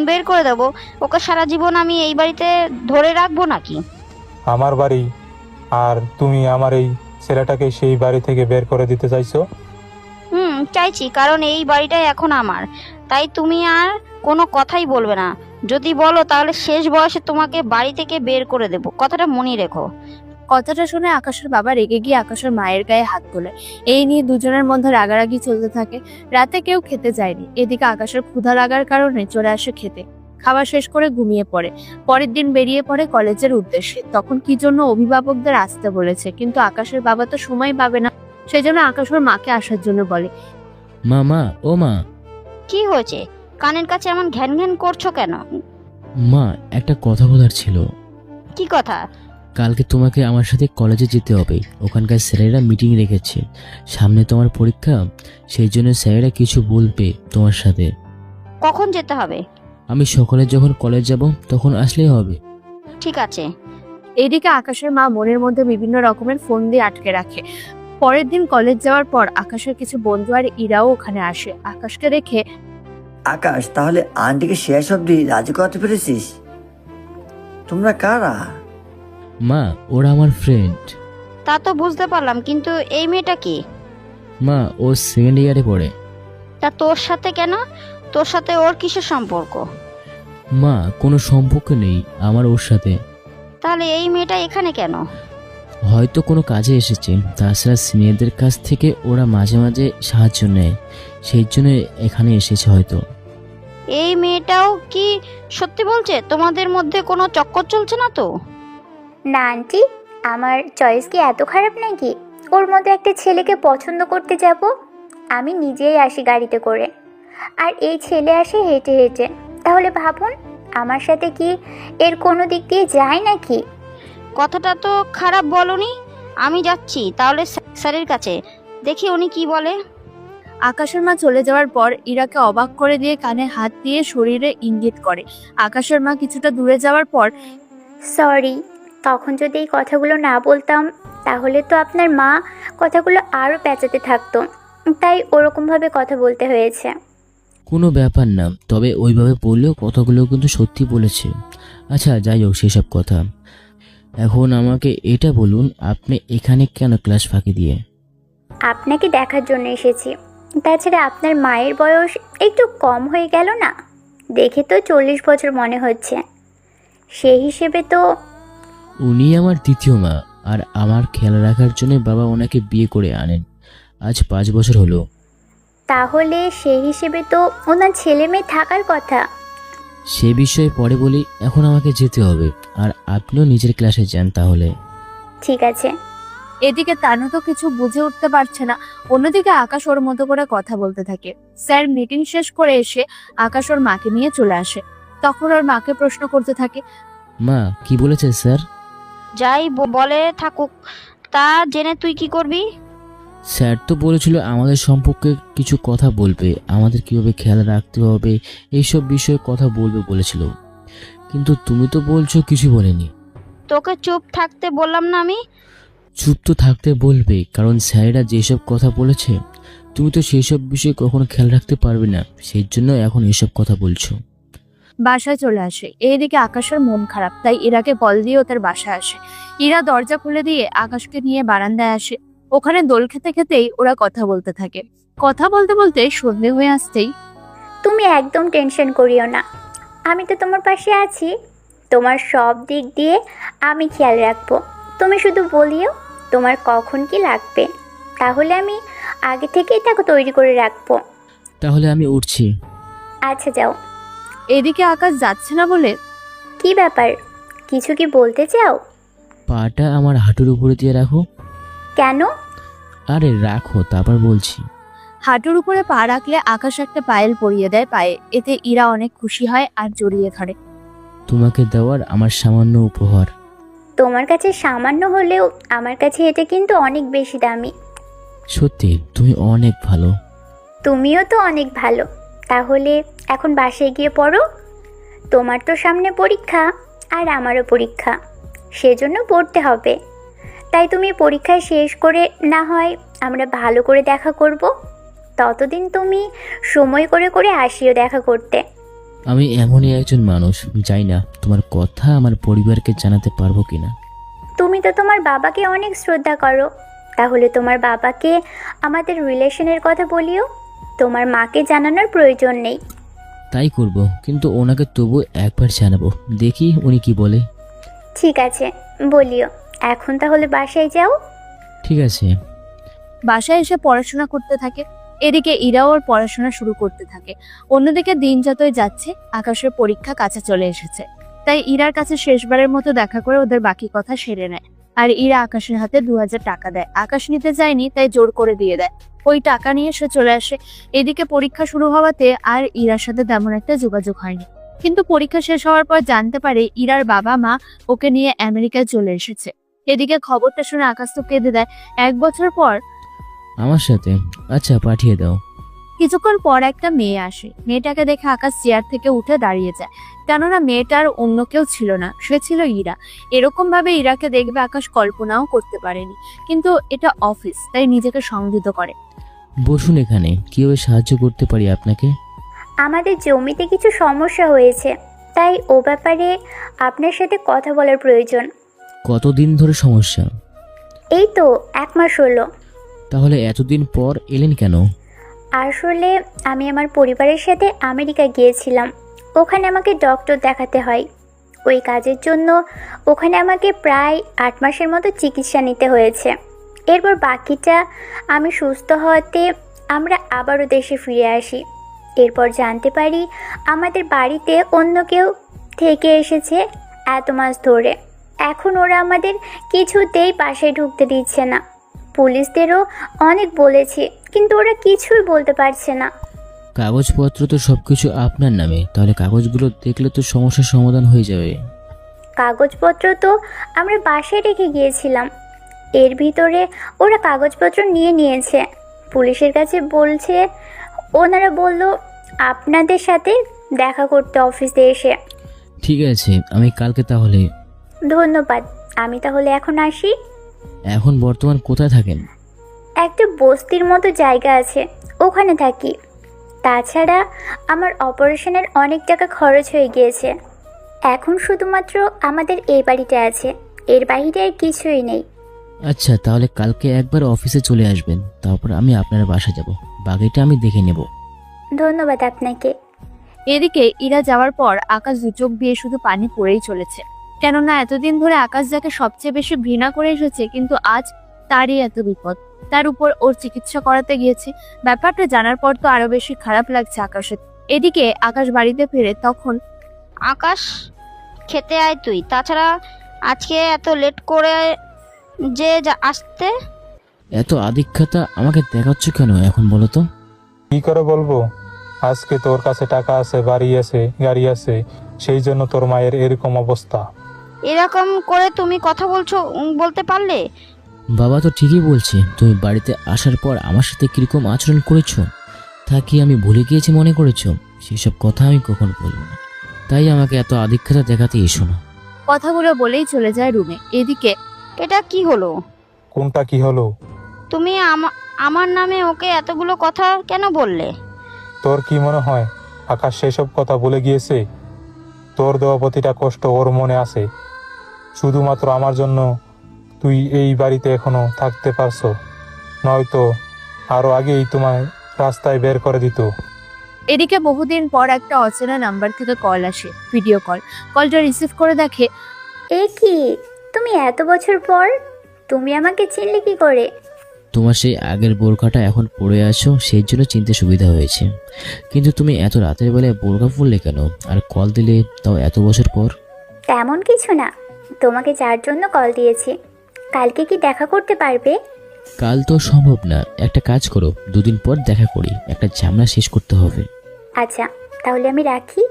বের করে দেবো। ওকে সারা জীবন আমি এই বাড়িতে ধরে রাখবো নাকি? আমার বাড়ি, আর তুমি আমার এই ছেলেটাকে সেই বাড়ি থেকে বের করে দিতে চাইছো? চাইছি, কারণ এই বাড়িটাই এখন আমার। তাই তুমি আর কোনো কথাই বলবে না। যদি বলো তাহলে শেষ বয়সে তোমাকে বাড়ি থেকে বের করে দেব, কথাটা মনে রেখো। কথাটা শুনে আকাশের বাবা রেগে গিয়ে আকাশের মায়ের গায়ে হাত তোলে। এই নিয়ে দুজনের মধ্যে রাগারাগি চলতে থাকে। রাতে কেউ খেতে যায়নি। এদিকে আকাশের ক্ষুধা লাগার কারণে চলে আসে খেতে। খাওয়া শেষ করে ঘুমিয়ে পড়ে। পরের দিন বেরিয়ে পড়ে কলেজের উদ্দেশ্যে। তখন কি জন্য অভিভাবকদের আসতে বলেছে, কিন্তু আকাশের বাবা তো সময় পাবে না, সেজন্য আকাশ ওর মাকে আসার জন্য বলে। মা মা ও মা। কি হয়েছে? কানের কাছে এমন ঘ্যান ঘ্যান করছো কেন? মা, একটা কথা বলার ছিল। কি কথা? কালকে তোমাকে আমার সাথে কলেজে যেতে হবে। ওখানকার স্যারেরা মিটিং রেখেছে, সামনে তোমার পরীক্ষা, সেই জন্য স্যারেরা কিছু বলবে তোমার সাথে। কখন যেতে হবে? আমি সকালে যখন কলেজ যাব তখন আসলেই হবে। ঠিক আছে। এইদিকে আকাশের মা মনের মধ্যে বিভিন্ন রকমের ফোন দিয়ে আটকে রাখে। পরের দিন কলেজ যাওয়ার পর আকাশের কিছু বন্ধু আর ইরাও ওখানে আসে। আকাশকে দেখে, আকাশ, তাহলে আন্টিকে শেষ অবধি রাজি করাতে পেরেছিস? তোমরা কারা? মা, ওরা আমার ফ্রেন্ড। তা তো বুঝতে পারলাম, কিন্তু এই মেয়েটা কি? মা, ও সেকেন্ড ইয়ারে পড়ে। তা তোর সাথে কেন? তোর সাথে ওর কিসের সম্পর্ক? মা, কোনো সম্পর্ক নেই আমার ওর সাথে। তাহলে এই মেয়েটা এখানে কেন? হয়তো কোনো কাজে এসেছে, তাছাড়া সিনিয়রদের কাছ থেকে ওরা মাঝে মাঝে সাহায্য নেয়, সেই জন্য এখানে এসেছে হয়তো। এই মেয়েটাও কি সত্যি বলছে? তোমাদের মধ্যে কোনো চক্কর চলছে না তো? না আন্টি, আমার চয়েস কি এত খারাপ নাকি ওর মতো একটা ছেলেকে পছন্দ করতে যাব? আমি নিজেই আসি গাড়িতে করে, আর এই ছেলে আসে হেঁটে হেঁটে। তাহলে ভাবুন, আমার সাথে কি এর কোনো দিক দিয়ে যায় নাকি? কথাটা তো খারাপ বলনি। আমি যাচ্ছি তাহলে স্যারের কাছে, দেখি উনি কি বলে। আকাশের মা চলে যাওয়ার পর ইরাকে অবাক করে দিয়ে কানে হাত দিয়ে শরীরে ইঙ্গিত করে। আকাশের মা কিছুটা দূরে যাওয়ার পর, সরি, তখন যদি এই কথাগুলো না বলতাম তাহলে তো আপনার মা কথাগুলো আরও পেঁচাতে থাকতো, তাই ওরকমভাবে কথা বলতে হয়েছে। কোনো ব্যাপার না, তবে ওইভাবে বললেও কথাগুলো কিন্তু সত্যি বলেছে। আচ্ছা, যাই হোক সেসব কথা। এখন আমাকে এটা বলুন, আপনি এখানে কেন ক্লাস ফাঁকি দিয়ে? আপনাকে দেখার জন্য এসেছি। তাছাড়া আপনার মায়ের বয়স একটু কম হয়ে গেল না? দেখে তো 40 বছর মনে হচ্ছে। সেই হিসেবে তো উনি আমার দ্বিতীয় মা, আর আমার খেয়াল রাখার জন্য বাবা ওনাকে বিয়ে করে আনেন। আজ 5 বছর হলো। তাহলে সেই হিসেবে তো ওনার ছেলে মেয়ে থাকার কথা। সে বিষয়ে পরে বলি, এখন আমাকে যেতে হবে, আর আপনিও নিজের ক্লাসে যান তাহলে। ঠিক আছে। এদিকে তানু তো কিছু বুঝে উঠতে পারছে না। অন্যদিকে আকাশ ওর মতো করে কথা বলতে থাকে। স্যার মিটিং শেষ করে এসে আকাশ ওর মাকে নিয়ে চলে আসে। তখন ওর মাকে প্রশ্ন করতে থাকে, মা, কি বলেছে স্যার? যাই বলে থাকুক, তা জেনে তুই কি করবি? স্যার তো বলেছিল আমাদের সম্পর্কে কিছু কথা বলবে, আমাদের কিভাবে খেয়াল রাখতে হবে এইসব বিষয়ে কথা বলবে বলেছিল, কিন্তু তুমি তো বলছো কিছু বলেনি। তোকে চুপ থাকতে বললাম না আমি? চুপ তো থাকতে বলবে, কারণ স্যারেরা যেসব কথা বলেছে তুমি তো সেই সব বিষয়ে কখনো খেয়াল রাখতে পারবে না, সেই জন্য এখন এসব কথা বলছো। বাসায় চলে আসে। এইদিকে আকাশের মন খারাপ, তাই ইরাকে কল দিয়ে ওদের বাসায় আসে। ইরা দরজা খুলে দিয়ে আকাশকে নিয়ে বারান্দায় আসে। ওখানে দোল খেতে খেতেই ওরা কথা বলতে থাকে। কথা বলতে বলতে সন্ধে হয়ে আসতেই, তুমি একদম টেনশন করিও না, আমি তো তোমার পাশে আছি। তোমার সব দিক দিয়ে আমি খেয়াল রাখবো। তুমি শুধু বলিও তোমার কখন কি লাগবে, তাহলে আমি আগে থেকেই তাকে তৈরি করে রাখবো। তাহলে আমি উঠছি। আচ্ছা, যাও। এদিকে আকাশ যাচ্ছে না বলে, কি ব্যাপার, কিছু কি বলতে চাও? পাটা আমার হাঁটুর উপরে দিয়ে রাখো। কেন? আরে রাখো, তারপর বলছি। হাঁটুর উপরে পা রাখলে আকাশ একটা পায়েল পরিয়ে দেয় পায়ে। এতে ইরা অনেক খুশি হয় আর জড়িয়ে ধরে। তোমাকে দেওয়ার আমার সামান্য উপহার। তোমার কাছে সামান্য হলেও আমার কাছে এটা কিন্তু অনেক বেশি দামি। সত্যি তুমি অনেক ভালো। তুমিও তো অনেক ভালো। তাহলে এখন বাসায় গিয়ে পড়ো। তোমার তো সামনে পরীক্ষা, আর আমারও পরীক্ষা, সেজন্য পড়তে হবে। তাই তুমি পরীক্ষা শেষ করে না হয় আমরা ভালো করে দেখা করব। ততদিন তুমি সময় করে করে আসিও দেখা করতে। আমি এমনই একজন মানুষ, জানি না তোমার কথা আমার পরিবারকে জানাতে পারবো কিনা। তুমি তো তোমার বাবাকে অনেক শ্রদ্ধা করো, তাহলে তোমার বাবাকে আমাদের রিলেশনের কথা বলিও। তোমার মাকে জানানোর প্রয়োজন নেই। তাই করব, কিন্তু ওনাকে তবু একবার জানাবো, দেখি উনি কি বলে। ঠিক আছে, বলিও। এখন তাহলে বাসায় যাও। ঠিক আছে। বাসায় এসে পড়াশোনা করতে থাকে। এদিকে ইরাও ওর পড়াশোনা শুরু করতে থাকে। অন্যদিকে দিন যতই যাচ্ছে আকাশের পরীক্ষা কাছে চলে এসেছে, তাই ইরার কাছে শেষবারের মতো দেখা করে ওদের বাকি কথা সেরে নেয়। আর ইরা আকাশের হাতে 2000 টাকা দেয়। আকাশ নিতে চায়নি, তাই জোর করে দিয়ে দেয়। ওই টাকা নিয়ে সে চলে আসে। এদিকে পরীক্ষা শুরু হওয়াতে আর ইরার সাথে তেমন একটা যোগাযোগ হয়নি, কিন্তু পরীক্ষা শেষ হওয়ার পর জানতে পারে ইরার বাবা মা ওকে নিয়ে আমেরিকায় চলে এসেছে। এদিকে খবরটা শুনে আকাশ তো কেঁদে দেয়। 1 বছর পর আমার সাথে? আচ্ছা, পাঠিয়ে দাও। কিছুক্ষণ পর একটা মেয়ে আসে। মেয়েটাকে দেখে আকাশ চেয়ার থেকে উঠে দাঁড়িয়ে যায়, কেননা মেয়েটার অন্য কেউ ছিল না, সে ছিল ইরা। এরকম ভাবে ইরাকে দেখবে আকাশ কল্পনাও করতে পারেনি, কিন্তু এটা অফিস, তাই নিজেকে সংযত করে। বসুন এখানে, কিভাবে সাহায্য করতে পারি আপনাকে? আমাদের জমিতে কিছু সমস্যা হয়েছে, তাই ও ব্যাপারে আপনার সাথে কথা বলার প্রয়োজন। কতদিন ধরে সমস্যা? এই তো 1 মাস হলো। তাহলে এতদিন পর এলেন কেন? আসলে আমি আমার পরিবারের সাথে আমেরিকা গিয়েছিলাম। ওখানে আমাকে ডক্টর দেখাতে হয়। ওই কাজের জন্য ওখানে আমাকে প্রায় 8 মাসের মতো চিকিৎসা নিতে হয়েছে। এরপর বাকিটা আমি সুস্থ হওয়াতে আমরা আবারও দেশে ফিরে আসি। এরপর জানতে পারি আমাদের বাড়িতে অন্য কেউ থেকে এসেছে এত মাস ধরে। এখন ওরা আমাদের কিছুতেই বাসায় ঢুকতে দিচ্ছে না। পুলিশদেরও অনেক বলেছি, কিন্তু ওরা কিছুই বলতে পারছে না। কাগজপত্র তো সবকিছু আপনার নামে, তাহলে কাগজগুলো দেখলে তো সমস্যার সমাধান হয়ে যাবে। কাগজপত্র তো আমরা বাসায় রেখে গিয়েছিলাম, এর ভিতরে ওরা কাগজপত্র নিয়ে নিয়েছে। পুলিশের কাছে বলছে, ওনারা বলল আপনাদের সাথে দেখা করতে অফিসে এসে। ঠিক আছে, আমি কালকে তাহলে। ধন্যবাদ, আমি তাহলে এখন আসি। এখন বর্তমান কোথায় থাকেন? একটা বস্তির মতো জায়গা আছে, ওখানে থাকি। তাছাড়া আমার অপারেশনের অনেক টাকা খরচ হয়ে গিয়েছে। এখন শুধুমাত্র আমাদের এই বাড়িটা আছে, এর বাইরে আর কিছুই নেই। আচ্ছা, তাহলে কালকে একবার অফিসে চলে আসবেন, তারপর আমি আপনার বাসা যাব। বাকিটা আমি দেখে নেব। ধন্যবাদ আপনাকে। এদিকে ইরা যাওয়ার পর আকাশ 2 চোখ দিয়ে শুধু পানি পড়েই চলেছে, কেননা এতদিন ধরে আকাশ যাকে সবচেয়ে বেশি ঘৃণা করে এসেছে, কিন্তু আজ তারই এত বিপদ। তার উপর ওর চিকিৎসা করাতে গিয়েছে। ব্যাপারটা জানার পর তো আরো বেশি খারাপ লাগছে আকাশের। এদিকে আকাশ বাড়িতে ফিরে তখন আকাশ, খেতে আয় তুই। তাছাড়া আজকে এত লেট করে যে আসতে। এত আধিক্যতা আমাকে দেখাচ্ছ কেন এখন বলো তো? কি করে বলবো? আজকে তোর কাছে টাকা আছে, বাড়ি আছে, গাড়ি আছে, সেই জন্য তোর মায়ের এরকম অবস্থা। এরকম করে তুমি কথা বলতে পারলে? বাবা তো ঠিকই বলছে, তুমি বাড়িতে আসার পর আমার সাথে কিরকম আচরণ করেছো তা কি আমি ভুলে গিয়েছি মনে করেছো? সেসব কথা আমি কখন বলবো না, তাই আমাকে এত আধিক্যতা দেখাতে এসো না। কথাগুলো বলেই চলে যায় রুমে। এদিকে এটা কি হলো? কোনটা কি হলো? তুমি আমার নামে ওকে এতগুলো কথা কেন বললে? তোর কি মনে হয় আকাশ সেসব কথা বলে গিয়েছে? তোর দেওয়া প্রতিটা কষ্ট ওর মনে আছে। শুধুমাত্র আমার জন্য তুই এই বাড়িতে এখনো থাকতে পারছো, নয়তো আরো আগেই তোমায় রাস্তায় বের করে দিত। এদিকে বহুদিন পর একটা অচেনা নাম্বার থেকে কল আসে, ভিডিও কল। কলটা রিসিভ করে দেখে এ কি, তুমি এত বছর পর? তুমি আমাকে চিনলে কি করে? তোমার সেই আগের বোরকাটা এখন পরে আছো, সেই জন্য চিনতে সুবিধা হয়েছে। কিন্তু তুমি এত রাতের বেলায় বোরকা পরলে কেন, আর কল দিলে তাও এত বছর পর? তেমন কিছু না, তোমাকে যার জন্য কল দিয়েছি। কালকে কি দেখা করতে পারবে? কাল তো সম্ভব না, একটা কাজ করো, 2 দিন পর দেখা করি, একটা ঝামেলা শেষ করতে হবে। আচ্ছা, তাহলে আমি রাখি।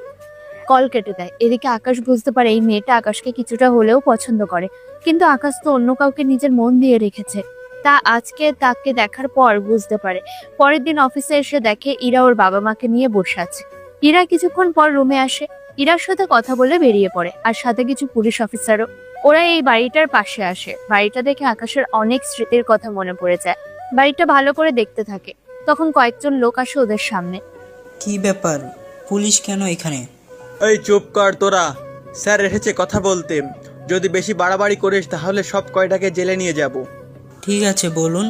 কল কেটে দেয়। এদিকে আকাশ বুঝতে পারে এই মেয়েটা আকাশকে কিছুটা হলেও পছন্দ করে, কিন্তু আকাশ তো অন্য কাউকে নিজের মন দিয়ে রেখেছে। তা আজকে তাকে দেখার পর বুঝতে পারে। পরের দিন অফিসে এসে দেখে ইরা ওর বাবা মাকে নিয়ে বসে আছে। ইরা কিছুক্ষণ পর রুমে আসে, ইরার সাথে কথা বলে বেরিয়ে পড়ে, আর সাথে কিছু পুলিশ অফিসারও। ওরা এই বাড়িটার পাশে আসে। বাড়িটা দেখে আকাশের অনেক স্মৃতির কথা মনে পড়ে যায়। বাড়িটা ভালো করে দেখতে থাকে। তখন কয়েকজন লোক আসে ওদের সামনে। কি ব্যাপার, পুলিশ কেন এখানে? এই চুপ কর তোরা, স্যার এসেছে কথা বলতে। যদি বেশি বাড়াবাড়ি করিস তাহলে সব কয়টাকে জেলে নিয়ে যাব। ঠিক আছে, বলুন।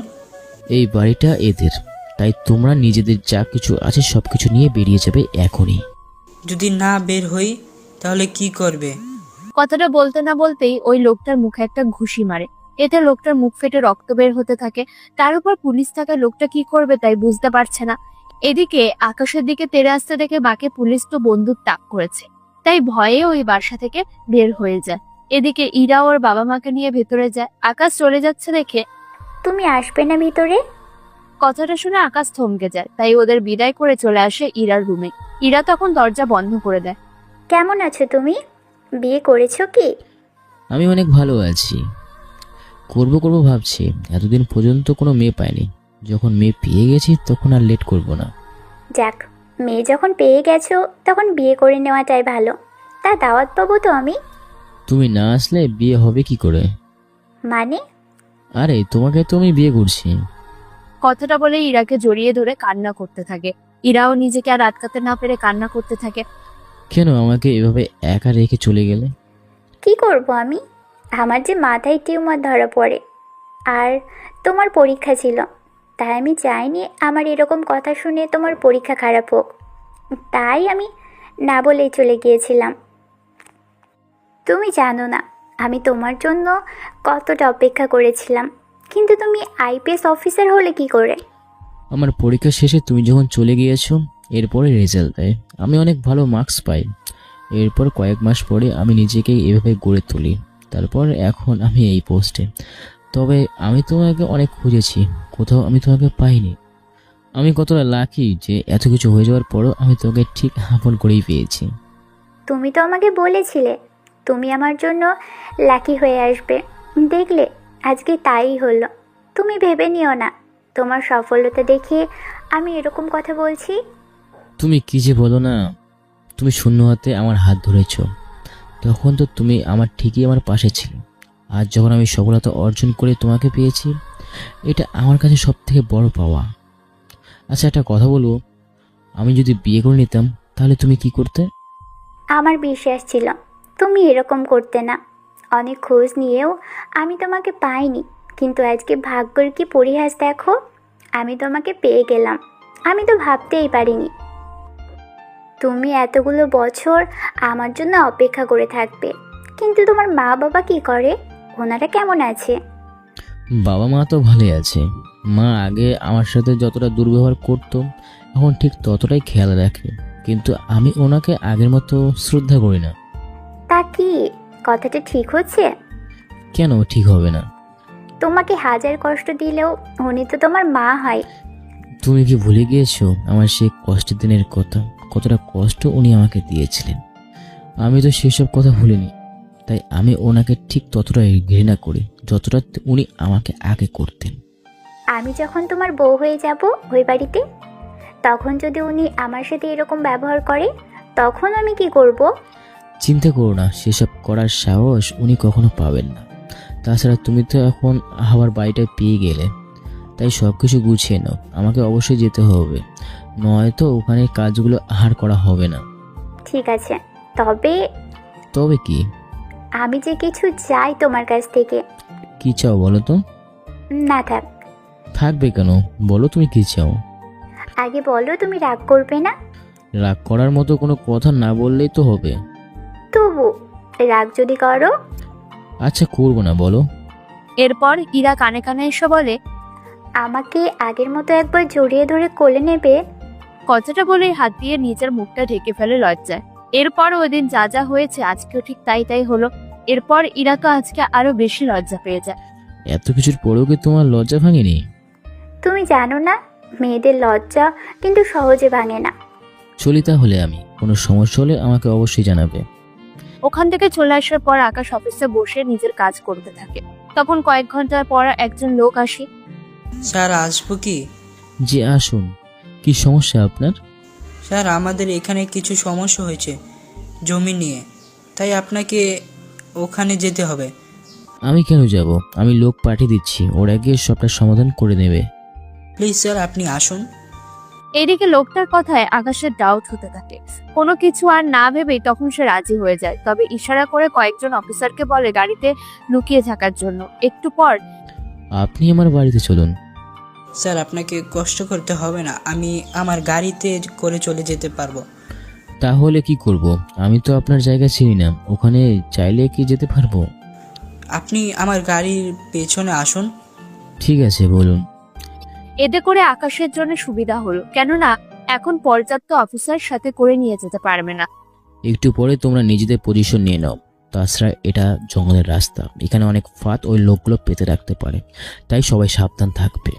এই বাড়িটা এদের, তাই তোমরা নিজেদের যা কিছু আছে সবকিছু নিয়ে বেরিয়ে যাবে এখনই। যদি না বের হই তাহলে কি করবে? কথাটা বলতে না বলতেই ওই লোকটার মুখে একটা ঘুষি মারে। এতে লোকটার মুখ ফেটে রক্ত বের হতে থাকে। তার উপর পুলিশ থাকায় লোকটা কি করবে তাই বুঝতে পারছে না। এদিকে আকাশের দিকে তেড়ে আসতে দেখে বাকি পুলিশ তো বন্দুক তাক করেছে, তাই ভয়ে ওই বাসা থেকে বের হয়ে যায়। এদিকে ইরা ওর বাবা মাকে নিয়ে ভেতরে যায়। আকাশ চলে যাচ্ছে দেখে তুমি আসবে না ভিতরে? কথাটা শুনে আকাশ থমকে যায়, তাই ওদের বিদায় করে চলে আসে ইরার রুমে। ইরা তখন দরজা বন্ধ করে দেয়। কেমন আছো তুমি? বিয়ে করেছো কি? আমি অনেক ভালো আছি, করবো ভাবছি। এতদিন পর্যন্ত কোনো মেয়ে পাইনি, যখন মেয়ে পেয়ে গেছি তখন আর লেট করব না। যাক, মেয়ে যখন পেয়ে গেছো তখন বিয়ে করে নেওয়াটাই ভালো। তা দাওয়াত পাবো তো আমি? তুমি না আসলে বিয়ে হবে কি করে? মানে? আরে তোমাকে তো আমি বিয়ে করছি। কথাটা বলে ইরাকে জড়িয়ে ধরে কান্না করতে থাকে। ইরাও নিজেকে আর আটকাতে না পেরে কান্না করতে থাকে। কেন আমাকে এভাবে একা রেখে চলে গেলে? কি করব আমি? আমার যে মাথায় টিউমার ধরা পড়ে, আর তোমার পরীক্ষা ছিল, তাই আমি চাইনি আমার এরকম কথা শুনে তোমার পরীক্ষা খারাপ হোক। তাই আমি না বলেই চলে গিয়েছিলাম। তুমি জানো না আমি তোমার জন্য কতটা অপেক্ষা করেছিলাম, কিন্তু তুমি আইপিএস অফিসার হলে কি করে? আমার পরীক্ষা শেষে তুমি যখন চলে গিয়েছো, এরপরে রেজাল্ট দেয়, আমি অনেক ভালো মার্কস পাই। এরপর কয়েক মাস পরে আমি নিজেকে এভাবে গড়ে তুলি, তারপর এখন আমি এই পোস্টে। তবে আমি তোমাকে অনেক খুঁজেছি, কোথাও আমি তোমাকে পাইনি। আমি কতটা লাকি যে এত কিছু হয়ে যাওয়ার পরও আমি তোমাকে ঠিক আপন করেই পেয়েছি। তুমি তো আমাকে বলেছিলে তুমি আমার জন্য লাকি হয়ে আসবে, দেখলে আজকে তাই হলো। তুমি ভেবে নিও না তোমার সফলতা দেখে আমি এরকম কথা বলছি। তুমি কি যে বলো না, তুমি শূন্য হাতে আমার হাত ধরেছ, তখন তো তুমি ঠিকই আমার পাশে ছিলে। আজ যখন আমি সফলতা অর্জন করে তোমাকে পেয়েছি, এটা আমার কাছে সব থেকে বড় পাওয়া। আচ্ছা একটা কথা বলবো, আমি যদি বিয়ে করে নিতাম তাহলে তুমি কি করতে? আমার বিশ্বাস ছিল তুমি এরকম করতে না। অনেক খোঁজ নিয়েও আমি তোমাকে পাইনি, কিন্তু আজকে ভাগ্যের কি পরিহাস দেখো, আমি তোমাকে পেয়ে গেলাম। আমি তো ভাবতেই পারিনি তুমি এতগুলো বছর আমার জন্য অপেক্ষা করে থাকবে। কিন্তু তোমার মা বাবা কি করে? ওনারা কেমন আছে? বাবা মা তো ভালোই আছে। মা আগে আমার সাথে যতটা দুর্ব্যবহার করতো এখন ঠিক ততটাই খেয়াল রাখে, কিন্তু আমি ওনাকে আগের মতো শ্রদ্ধা করি না। তা কি কথাটা ঠিক হচ্ছে? কেন ঠিক হবে না? তোমাকে হাজার কষ্ট দিলেও উনি তো তোমার মা হয়। তুমি কি ভুলে গিয়েছো আমার সেই কষ্টের দিনের কথা? কতটা কষ্ট উনি আমাকে দিয়েছিলেন। আমি তো সেসব কথা ভুলিনি, তাই আমি ওনাকে ঠিক ততটাই ঘৃণা করি যতটা উনি আমাকে আগে করতেন। আমি যখন তোমার বউ হয়ে যাব ওই বাড়িতে, তখন যদি উনি আমার সাথে এরকম ব্যবহার করে তখন আমি কি করব? চিন্তা করো না, সেসব করার সাহস উনি কখনো পাবেন না। তাছাড়া তুমি তো এখন আমার বাড়িটায় পেয়ে গেলে, তাই সব কিছু গুছিয়ে নাও। আমাকে অবশ্যই যেতে হবে, নয়তো ওখানে কাজগুলো আর করা হবে না। ঠিক আছে, তবে তবে কি? আমি যে কিছু চাই তোমার কাছ থেকে। কি চাও বলো তো? না থাক। থাকবে কেন, বলো তুমি কি চাও। আগে বলো তুমি রাগ করবে না? রাগ করার মতো কোনো কথা না বললেই তো হবে। তবু রাগ যদি করো? আচ্ছা করবো না, বলো। এরপর ইরা কানে কানে এসে বলে, আমাকে আগের মতো একবার জড়িয়ে ধরে কোলে নেবে? কথাটা বলেই হাত দিয়ে নিজের মুখটা ঢেকে ফেলে লজ্জায়। এরপর ওই দিন যা যা হয়েছে আজকেও ঠিক তাই হলো। এরপর ইরা তো আজকে আরো বেশি লজ্জা পেয়ে যায়। এত কিছুর পরেও কি তোমার লজ্জা ভাঙেনি? তুমি জানো না মেয়েদের লজ্জা কিন্তু সহজে ভাঙে না। চলি তাহলে, আমি কোনো সমস্যা হলে আমাকে অবশ্যই জানাবে। ওখান থেকে চলে আসার পর আকাশ অফিসে বসে নিজের কাজ করতে থাকে। তখন কয়েক ঘন্টা পর একজন লোক আসে। স্যার আসবো কি? জি আসুন, কি সমস্যা আপনার? স্যার আমাদের এখানে কিছু সমস্যা হয়েছে জমি নিয়ে, তাই আপনাকে ওখানে যেতে হবে। আমি কেন যাব? আমি লোক পাঠিয়ে দিচ্ছি, ওরা গিয়ে সবটা সমাধান করে নেবে। প্লিজ স্যার আপনি আসুন। এদিকে লোকটার কথায় আকাশের ডাউট হতে থাকে। কোনো কিছু আর না ভেবেই তখন সে রাজি হয়ে যায়, তবে ইশারা করে কয়েকজন অফিসারকে বলে গাড়িতে লুকিয়ে থাকার জন্য। একটু পর আপনি আমার বাড়িতে চলুন। স্যার আপনাকে কষ্ট করতে হবে না, আমি আমার গাড়িতে করে চলে যেতে পারবো। তাহলে কি করব? আমি তো আপনার জায়গা চিনি না, ওখানে চাইলে কি যেতে পারবো? আপনি আমার গাড়ির পেছনে আসুন। ঠিক আছে, বলুন। এতে করে আকাশের জন্য সুবিধা হলো, কেননা এখন পর্যাপ্ত অফিসার সাথে করে নিয়ে যেতে পারবে না। একটু পরে তোমরা নিজেদের পজিশন নিয়ে নাও। তাছাড়া এটা জঙ্গলের রাস্তা, এখানে অনেক ফাঁদ ওই লোকগুলো পেতে রাখতে পারে, তাই সবাই সাবধান থাকবে।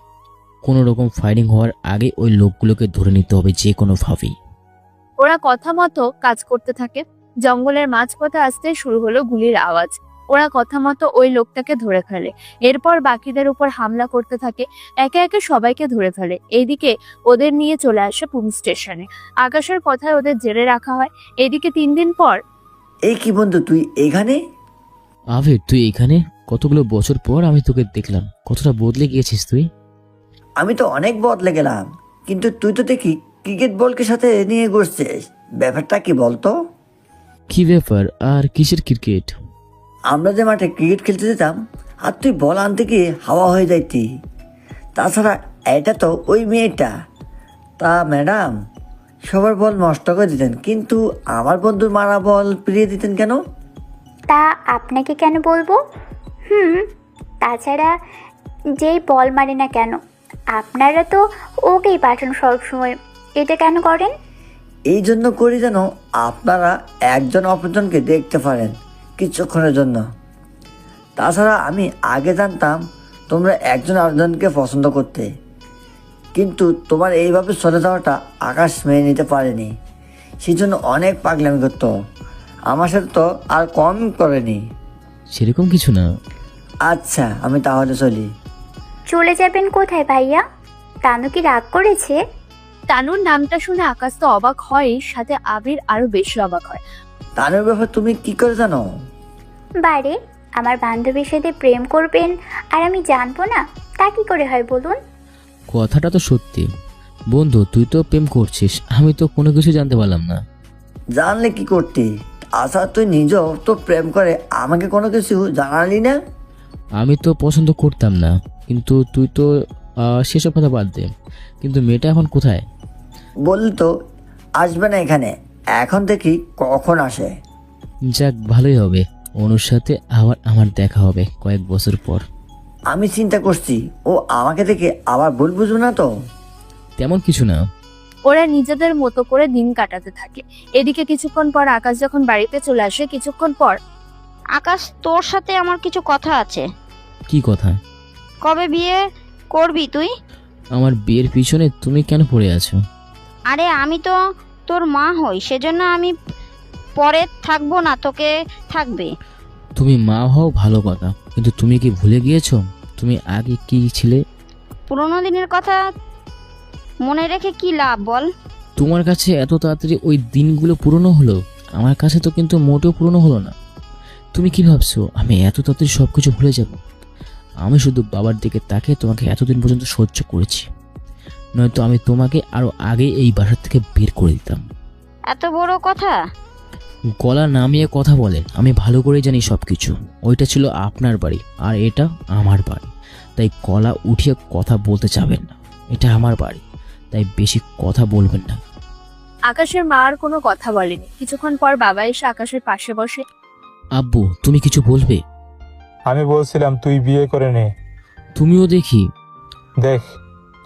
কোনো রকম ফায়ারিং হওয়ার আগে ওই লোকগুলোকে ধরে নিতে হবে যে কোনোভাবেই। ওরা কথা মতো কাজ করতে থাকে। জঙ্গলের মাঝপথে আসতে শুরু হলো গুলির আওয়াজ। ওরা কথা মতো ওই লোকটাকে ধরে ফেলে। এরপর বাকিদের উপর হামলা করতে থাকে, একে একে সবাইকে ধরে ফেলে। এইদিকে ওদের নিয়ে চলে আসে পুলিশ স্টেশনে। আকাশের কথায় ওদের জেলে রাখা হয়। এদিকে 3 দিন পর এই কি বন্ধু, তুই এখানে? আবির, তুই এখানে? কতগুলো বছর পর আমি তোকে দেখলাম, কতটা বদলে গিয়েছিস তুই। আমি তো অনেক বদলে গেলাম, কিন্তু তুই তো দেখি ক্রিকেট বলকে সাথে নিয়ে ঘুরছিস। ব্যাপারটা কি বলতো? কি ব্যাপার, আর কিসের ক্রিকেট? আমরা যে মাঠে ক্রিকেট খেলতে যেতাম, আর তুই বল আনতে গিয়ে হাওয়া হয়ে যাইতি। তাছাড়া এটা তো ওই মেয়েটা। তা ম্যাডাম, সবার বল নষ্ট করে দিতেন, কিন্তু আমার বন্ধুর মারা বল ফিরিয়ে দিতেন কেন? তা আপনাকে কেন বলবো? তাছাড়া যেই বল মারে না কেন, আপনারা তো ওকেই পাঠান সবসময়। এটা কেন করেন? এই জন্য করি যেন আপনারা একজন অপরজনকে দেখতে পারেন কিছুক্ষণের জন্য। তাছাড়া আমি আগে জানতাম তোমরা একজন আরেকজনকে পছন্দ করতে, কিন্তু তোমার এইভাবে চলে যাওয়াটা আকাশ মেনে নিতে পারেনি। সেই জন্য অনেক পাগলামি করতো, আমার সাথে তো আর কম করেনি। সেরকম কিছু না। আচ্ছা, আমি তাহলে চলি। চলে যাবেন কোথায় ভাইয়া? তানু কি রাগ করেছে? তানুর নামটা শুনে আকাশ তো অবাক হয়, সাথে আবির আরো বেশি অবাক হয়। তানুর ব্যাপার তুমি কি করে জানো? বারে, আমার বান্ধবীর সাথে প্রেম করবেন আর আমি জানবো না? তা কি করে হয় বলুন? কথাটা তো সত্যি। বন্ধু, তুই তো প্রেম করছিস, আমি তো কোনো কিছু জানতে পারলাম না। জানলে কি করতে? আচ্ছা, তুই নিজেও তো প্রেম করে আমাকে কোনো কিছু জানালি না। আমি তো পছন্দ করতাম না, কিন্তু তুই তো সেসব কথা বাদ দে। কিন্তু মেয়েটা এখন কোথায়? বললি তো আসবে না এখানে, এখন দেখি কখন আসে। যাক, ভালোই হবে। অনুর সাথে আবার আমার দেখা হবে কয়েক বছর পর। আমি চিন্তা করছি ও আমাকে দেখে আবার ভুল বুঝবে না তো? তেমন কিছু না। ওরা নিজেদের মতো করে দিন কাটাতে থাকে। এদিকে কিছুক্ষণ পর আকাশ যখন বাড়িতে চলে আসে, কিছুক্ষণ পর আকাশ, তোর সাথে আমার কিছু কথা আছে। কি কথা? কবে বিয়ে করবি তুই? আমার বিয়ের পিছনে তুমি কেন পড়ে আছো? আরে আমি তো তোর মা হই, সেজন্য আমি পরে থাকবো না, তোকে থাকবে। তুমি মা হও ভালো কথা, কিন্তু তুমি কি ভুলে গিয়েছো তুমি আগে কি ছিলে? পুরোনো দিনের কথা মনে রেখে কি লাভ বল? তোমার কাছে এত তাড়াতাড়ি ওই দিনগুলো পুরনো হলো, আমার কাছে তো কিন্তু মোটেও পুরনো হলো না। তুমি কি ভাবছো আমি এত তাড়াতাড়ি সব কিছু ভুলে যাব? আমি শুধু বাবার দিকে তাকিয়ে তোমাকে এতদিন পর্যন্ত সহ্য করেছি, নয়তো আমি তোমাকে আরো আগে এই বাসা থেকে বের করে দিতাম। এত বড় কথা? গলা নামিয়ে কথা বলেন, আমি ভালো করে জানি সব কিছু। ওইটা ছিল আপনার বাড়ি আর এটা আমার বাড়ি, তাই গলা উঠিয়ে কথা বলতে চাবেন না। এটা আমার বাড়ি, তাই বেশি কথা বলবেন না। আকাশের মা আর কোনো কথা বলেনি। কিছুক্ষণ পর বাবা এসে আকাশের পাশে বসে। আব্বু, তুমি কিছু বলবে? আমি বলছিলাম তুই বিয়ে করে নে। তুমিও দেখি। দেখ,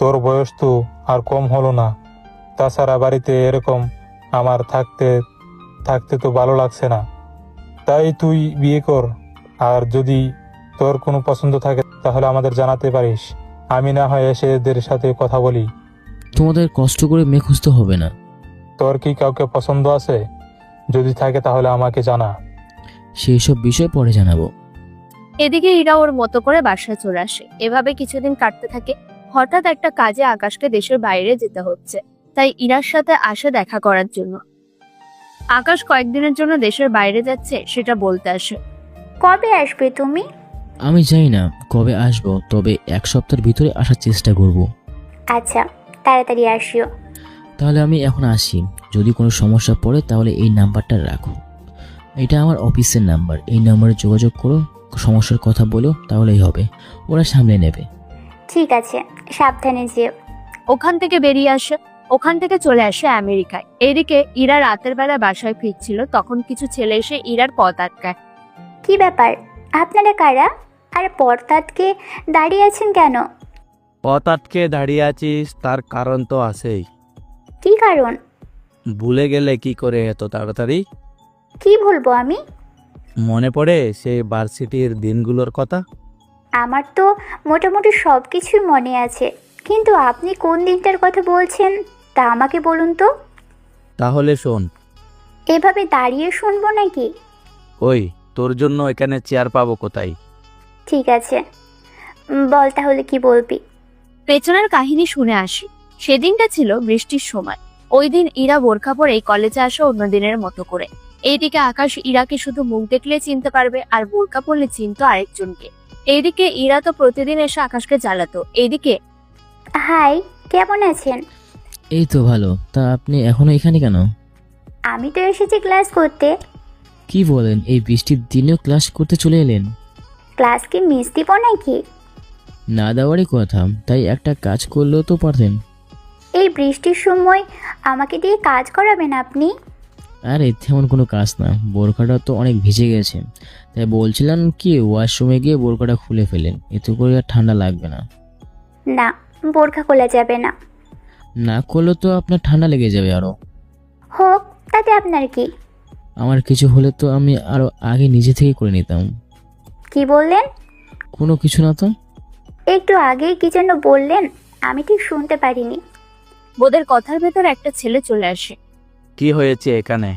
তোর বয়স তো আর কম হলো না। তাছাড়া বাড়িতে এরকম আমার থাকতে থাকতে তো ভালো লাগছে না, তাই তুই বিয়ে কর। আর যদি তোর কোনো পছন্দ থাকে তাহলে আমাদের জানাতে পারিস, আমি না হয় এসে এদের সাথে কথা বলি। তোমাদের কষ্ট করে মেয়ে খুঁজতে হবে না। তোর কি কাউকে পছন্দ আছে? যদি থাকে তাহলে আমাকে জানা। সেই সব বিষয় পরে জানাবো। এদিকে ইরা ওর মতো করে বাসায় চলে আসে। এভাবে কিছুদিন কাটতে থাকে। হঠাৎ একটা কাজে আকাশকে দেশের বাইরে যেতে হচ্ছে, তাই ইরার সাথে আসে দেখা করার জন্য। আকাশ কয়েকদিনের জন্য দেশের বাইরে যাচ্ছে সেটা বলতে আসে। কবে আসবে তুমি? আমি জানি না কবে আসবো, তবে 1 সপ্তাহের ভিতরে আসার চেষ্টা করব। আচ্ছা, তাড়াতাড়ি আসিও। তাহলে আমি এখন আসি। যদি কোনো সমস্যা পড়ে তাহলে এই নাম্বারটা রাখো, এটা আমার অফিসের নাম্বার। এই নাম্বারে যোগাযোগ করো, সমস্যার কথা বলো, তাহলেই হবে, ওরা সামলে নেবে। ঠিক আছে, সাবধানে যেও। ওখান থেকে বেরিয়ে আসে। ওখান থেকে চলে আসে আমেরিকায়। এদিকে ইরা রাতের বেলা বাসায় ফিরছিল, তখন কিছু ছেলে এসে ইরার পথ আটকায়। কি ব্যাপার, আপনারা কারা? আর পথ আটকে দাঁড়িয়ে আছেন কেন? পথ আটকে দাঁড়িয়ে আছিস তার কারণ তো আছেই। কি কারণ? ভুলে গেলে কি করে এত তাড়াতাড়ি? কি ভুলবো আমি? মনে পড়ে সেই ভার্সিটির দিনগুলোর কথা? আমার তো মোটামুটি সব কিছুই মনে আছে, কিন্তু আপনি কোন দিনটার কথা বলছেন তা আমাকে বলুন তো। তাহলে শোন। এভাবে দাঁড়িয়ে শুনবো নাকি? ওই, তোর জন্য এখানে চেয়ার পাবো কোথায়? ঠিক আছে, বল তাহলে কি বলবি। পেছনের কাহিনী শুনে আসি। সেদিনটা ছিল বৃষ্টির সময়। ওই দিন ইরা বোরখা পরে কলেজে আসে অন্য দিনের মতো করে। এইদিকে আকাশ ইরাকে শুধু মুখ দেখলে চিনতে পারবে, আর বোরখা পরলে চিনতো আরেকজনকে। এইদিকে ইরা তো প্রতিদিন এসে আকাশকে জ্বালাতো। এইদিকে হাই, কেমন আছেন? এই তো ভালো। তা আপনি এখনো এখানে কেন? আমি তো এসেছি ক্লাস করতে। কি বলেন, এই বৃষ্টির দিনেও ক্লাস করতে চলে এলেন? ক্লাস কি মিস দিব নাকি? না দেওয়ারই কথা, তাই একটা কাজ করলেও তো পারতেন। এই বৃষ্টির সময় আমাকে দিয়ে কাজ করাবেন আপনি? আরে তেমন কোনো কাজ না, বোরখাটা তো অনেক ভিজে গেছে, তাই বলছিলাম কি ওয়াশরুমে গিয়ে বোরখাটা খুলে ফেলেন, এতে করে আর ঠান্ডা লাগবে না। না, বোরখা খোলা যাবে না। না করলে তো আপনার ঠান্ডা লেগে যাবে আরো। হোক, তাতে আপনার কি? আমার কিছু হলে তো আমি আরো আগে নিজে থেকে করে নিতাম। কি বললেন? কোনো কিছু না তো। একটু আগেই কি যেন বললেন, আমি ঠিক শুনতে পারিনি। ওদের কথার ভেতর একটা ছেলে চলে আসে। কি হয়েছে এখানে?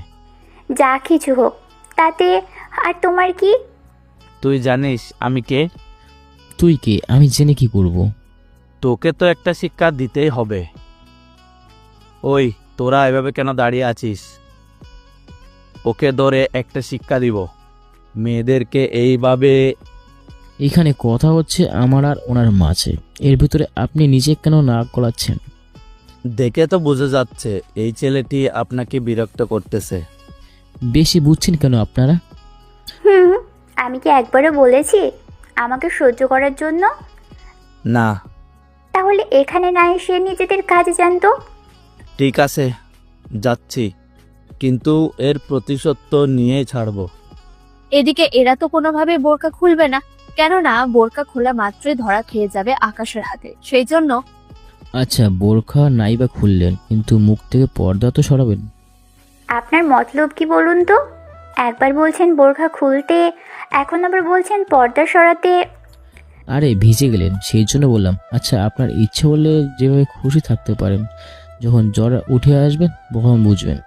যা কিছু হোক, তাতে আর তোমার কি? তুই জানিস আমি কে? তুই কে আমি জেনে কি করব? তোকে তো একটা শিক্ষা দিতেই হবে। ওই, তোরা এভাবে কেন দাঁড়িয়ে আছিস? ওকে ধরে একটা শিক্ষা দিব। মেয়েদেরকে এইভাবে। এখানে কথা হচ্ছে আমার আর ওনার মাঝে, এর ভিতরে আপনি নিজে কেন না গলাচ্ছেন? দেখে তো বোঝা যাচ্ছে এই ছেলেটি আপনাকে বিরক্ত করতেছে। বেশি বুঝছেন কেন আপনারা? আমি কি একবারও বলেছি আমাকে সহ্য করার জন্য? না। তাহলে এখানে না এসে নিজেদের কাজে জানতো। ঠিক আছে, যাচ্ছি, কিন্তু এর প্রতিশোধ তো নিয়েই ছাড়বো। এদিকে এরা তো কোনোভাবে বোরকা খুলবে না, কেননা বোরকা খোলা মাত্রই ধরা খেয়ে যাবে আকাশের হাতে। সেই জন্য আচ্ছা, বোরখা নাই বা খুললেন, কিন্তু মুখ থেকে পর্দা তো সরাবেন। আপনার মতলব কি বলুন তো? একবার বলছেন বোরখা খুলতে, এখন আবার বলছেন পর্দা সরাতে। আরে ভিজে গেলেন সেই জন্য বললাম। আচ্ছা, আপনার ইচ্ছে হলে যেভাবে খুশি থাকতে পারেন, যখন জ্বর উঠে আসবেন তখন বুঝবেন।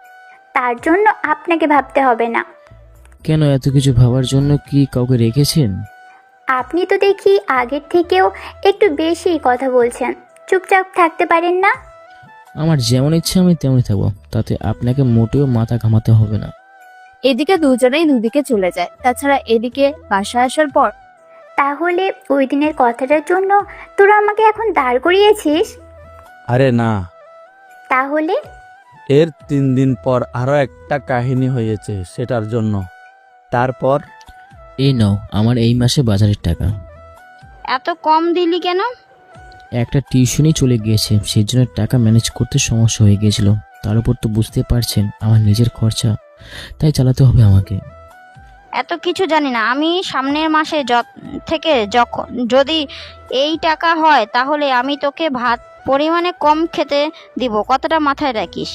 তার জন্য আপনাকে ভাবতে হবে না। কেন, এত কিছু ভাবার জন্য কি কাউকে রেখেছেন? আপনি তো দেখি আগের থেকেও একটু বেশি কথা বলছেন। চুপচাপ থাকতে পারেন না? আমার যেমন ইচ্ছে আমি তেমনই থাকবো, তাতে আপনাকে মোটেও মাথা ঘামাতে হবে না। এদিকে দুজনেই দুদিকে চলে যায়। তাছাড়া এদিকে বাসায় আসার পর তাহলে ওই দিনের কথাটার জন্য তোরা আমাকে এখন দাঁড় করিয়েছিস? আরে না, তাহলে এর 3 দিন পর আরো একটা কাহিনী হয়েছে, সেটার জন্য। তারপর এই নাও আমার এই মাসে বাজারের টাকা। এত কম দিলি কেন? একটা টিউশনই চলে গিয়েছে, সেই জন্য টাকা ম্যানেজ করতে সমস্যা হয়ে গিয়েছিল। তার উপর তো বুঝতে পারছেন আমার নিজের খরচা, তাই চালাতে হবে আমাকে। এত কিছু জানি না আমি। সামনের মাসে থেকে যখন যদি এই টাকা হয় তাহলে আমি তোকে ভাত পরিমাণে কম খেতে দিব, কথাটা মাথায় রাখিস।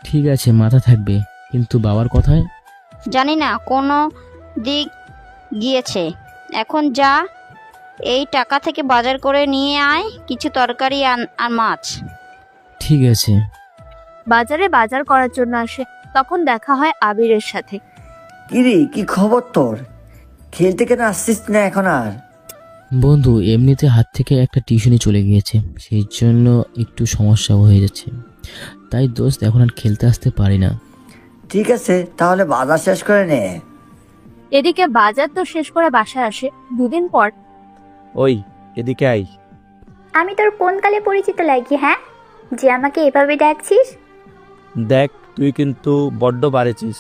ঠিক আছে, মাথা থাকবে, কিন্তু বাবার কথায়। জানি না কোনো দিক গিয়েছে। এখন যা, এই টাকা থেকে বাজার করে নিয়ে আয় কিছু তরকারি আর মাছ। ঠিক আছে। বাজারে বাজার করার জন্য আসে। তখন দেখা হয় আবিরের সাথে। কিরে, কি খবর তোর? খেলতে কেন আসছিস না এখন আর? বন্ধু, এমনিতে হাত থেকে একটা টিউশনই চলে গিয়েছে, সেই জন্য একটু সমস্যা হয়ে যাচ্ছে, তাই দোস্ত এখন আর খেলতে আসতে পারি না। ঠিক আছে, তাহলে বাজার শেষ করে নে। এদিকে বাজার তো শেষ করে বাসায় আসে। 2 দিন পর ওই, এদিকে আই। আমি তোর কোন কালে পরিচিত লাগি, হ্যাঁ, যে আমাকে এভাবে ডাকছিস? দেখ, তুই কিন্তু বড্ড বাড়েছিস।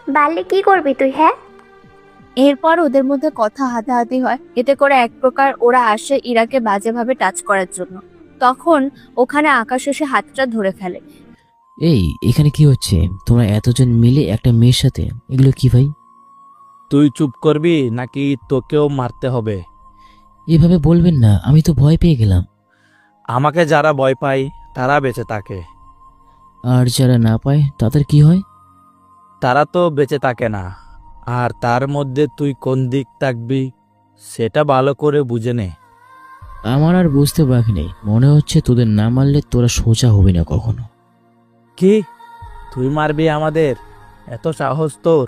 বাড়লে কি করবি তুই, হ্যাঁ? এরপর ওদের মধ্যে কথা হাতাহাতি হয়। এতে করে এক প্রকার ওরা আসে ইরাকে বাজেভাবে টাচ করার জন্য। তখন ওখানে আকাশ এসে হাতটা ধরে ফেলে। এই এখানে কি হচ্ছে? তোমরা এতজন মিলে একটা মেয়ের সাথে, এগুলো কি ভাই? তুই চুপ করবি নাকি তোকেও মারতে হবে? এভাবে বলবেন না, আমি তো ভয় পেয়ে গেলাম। আমাকে যারা ভয় পায় তারা বেঁচে থাকে, আর যারা না পায় তাদের কি হয়? তারা তো বেঁচে থাকে না। আর তার মধ্যে তুই কোন দিক থাকবি সেটা ভালো করে বুঝে নে। আমার আর বুঝতে বাকি নেই, মনে হচ্ছে তোদের না মারলে তোরা সোজা হবি না কখনো। কি, তুই মারবি আমাদের? এত সাহস তোর?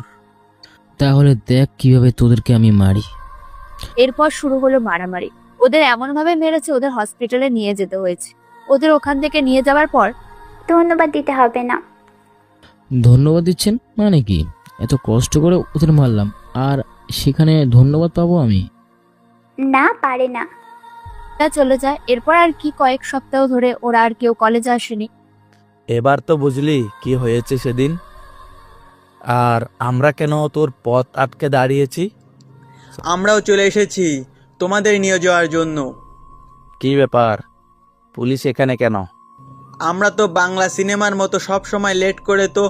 তাহলে দেখ কিভাবে তোদেরকে আমি মারি। এরপর শুরু হলো মারামারি। ওদের এমনভাবে মেরেছে ওদের হসপিটালে নিয়ে যেতে হয়েছে। ওদের ওখান থেকে নিয়ে যাওয়ার পর ধন্যবাদ দিতে হবে না। ধন্যবাদ দিচ্ছেন মানে কি? এত কষ্ট করে ওদের মারলাম আর সেখানে ধন্যবাদ পাবো আমি? না, পারে না। তা চলে যায়। এরপর আর কি কয়েক সপ্তাহ ধরে ওরা আর কেউ কলেজে আসেনি। এবার তো বুঝলি কি হয়েছে সেদিন? আর আমরা কেন তোর পথ আটকে দাঁড়িয়েছি? আমরাও চলে এসেছি তোমাদের নিয়ে যাওয়ার জন্য। কি ব্যাপার, পুলিশ এখানে কেন? আমরা তো বাংলা সিনেমার মতো সব সময় লেট করে তো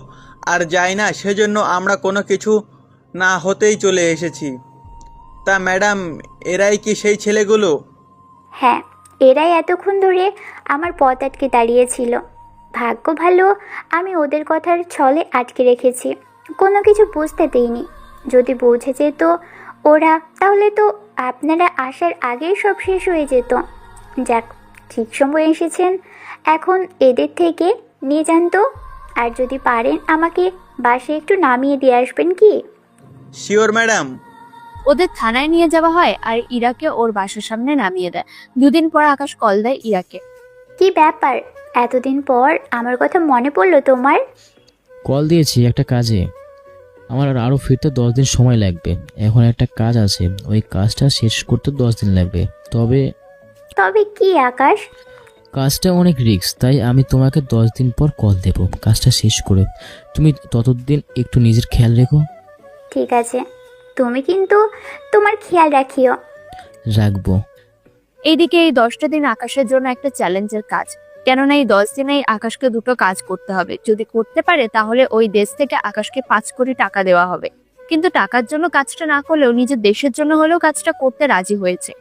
আর যাই না, সেজন্য আমরা কোনো কিছু না হতেই চলে এসেছি। তা ম্যাডাম, এরাই কি সেই ছেলেগুলো? হ্যাঁ, এরাই এতক্ষণ ধরে আমার পথ আটকে দাঁড়িয়েছিল। ভাগ্য ভালো আমি ওদের কথার ছলে আটকে রেখেছি, কোনো কিছু বুঝতে দিইনি। যদি বুঝে যেত ওরা, তাহলে তো আপনারা আসার আগেই সব শেষ হয়ে যেত। যাক, ঠিক সময় এসেছেন। এখন এদের থেকে নিয়ে যান তো। আর যদি পারেন আমাকে বাসে একটু নামিয়ে দিয়ে আসবেন কি? Sure madam. ওদের থানায় নিয়ে যাওয়া হয় আর ইরাকে ওর বাসার সামনে নামিয়ে দেয়। দুদিন পর আকাশ কল দেয় ইরাকে। কি ব্যাপার, এতদিন পর আমার কথা মনে পড়লো তোমার? কল দিয়েছি একটা কাজে, আমার আরও ফিরতে 10 দিন সময় লাগবে। এখন একটা কাজ আছে, ওই কাজটা শেষ করতে 10 দিন লাগবে। তবে তবে কি আকাশ? কাজটা অনেক রিস্ক, তাই আমি তোমাকে 10 দিন পর কল দেব কাজটা শেষ করে। তুমি ততদিন একটু নিজের খেয়াল রেখো। ঠিক আছে, তুমি কিন্তু তোমার খেয়াল রাখিও। রাখবো। এইদিকে এই 10টা দিন আকাশের জন্য একটা চ্যালেঞ্জের কাজ, কেননা এই 10 দিনেই আকাশকে দুটো কাজ করতে হবে। যদি করতে পারে তাহলে ওই দেশ থেকে আকাশকে 5 কোটি টাকা দেওয়া হবে। কিন্তু টাকার জন্য কাজটা না করলেও নিজের দেশের জন্য হলেও কাজটা করতে রাজি হয়েছে।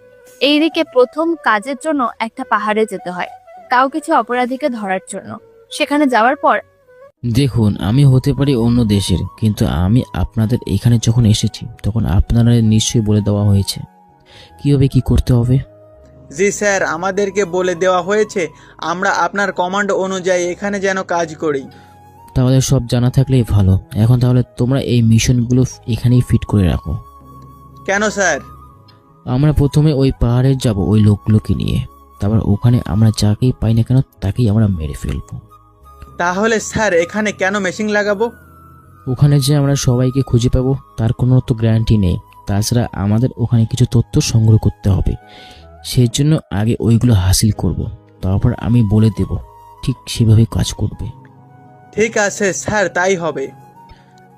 এইদিকে প্রথম কাজের জন্য একটা পাহাড়ে যেতে হয় কাউ কিছু অপরাধীকে ধরার জন্য। সেখানে যাওয়ার পর দেখুন, আমি হতে পারি অন্য দেশের, কিন্তু আমি আপনাদের এখানে যখন এসেছি তখন আপনারা নিশ্চয়ই বলে দেওয়া হয়েছে কীভাবে কি করতে হবে। জি স্যার, আমাদেরকে বলে দেওয়া হয়েছে আমরা আপনার কমান্ড অনুযায়ী এখানে যেন কাজ করি। তাহলে সব জানা থাকলেই ভালো। এখন তাহলে তোমরা এই মিশনগুলো এখানেই ফিট করে রাখো। কেন স্যার? আমরা প্রথমে ওই পাহাড়ে যাব ওই লোকগুলোকে নিয়ে, তারপর ওখানে আমরা যাকেই পাই না কেন তাকেই আমরা মেরে ফেলবো। তাহলে স্যার এখানে কেন মেশিন লাগাবো? ওখানে যে আমরা সবাইকে খুঁজে পাবো তার কোনো তো গ্যারান্টি নেই। তাছাড়া আমাদের ওখানে কিছু তথ্য সংগ্রহ করতে হবে, সেই জন্য আগে ওইগুলো হাসিল করব, তারপর আমি বলে দেব ঠিক সেভাবে কাজ করবে। ঠিক আছে স্যার, তাই হবে।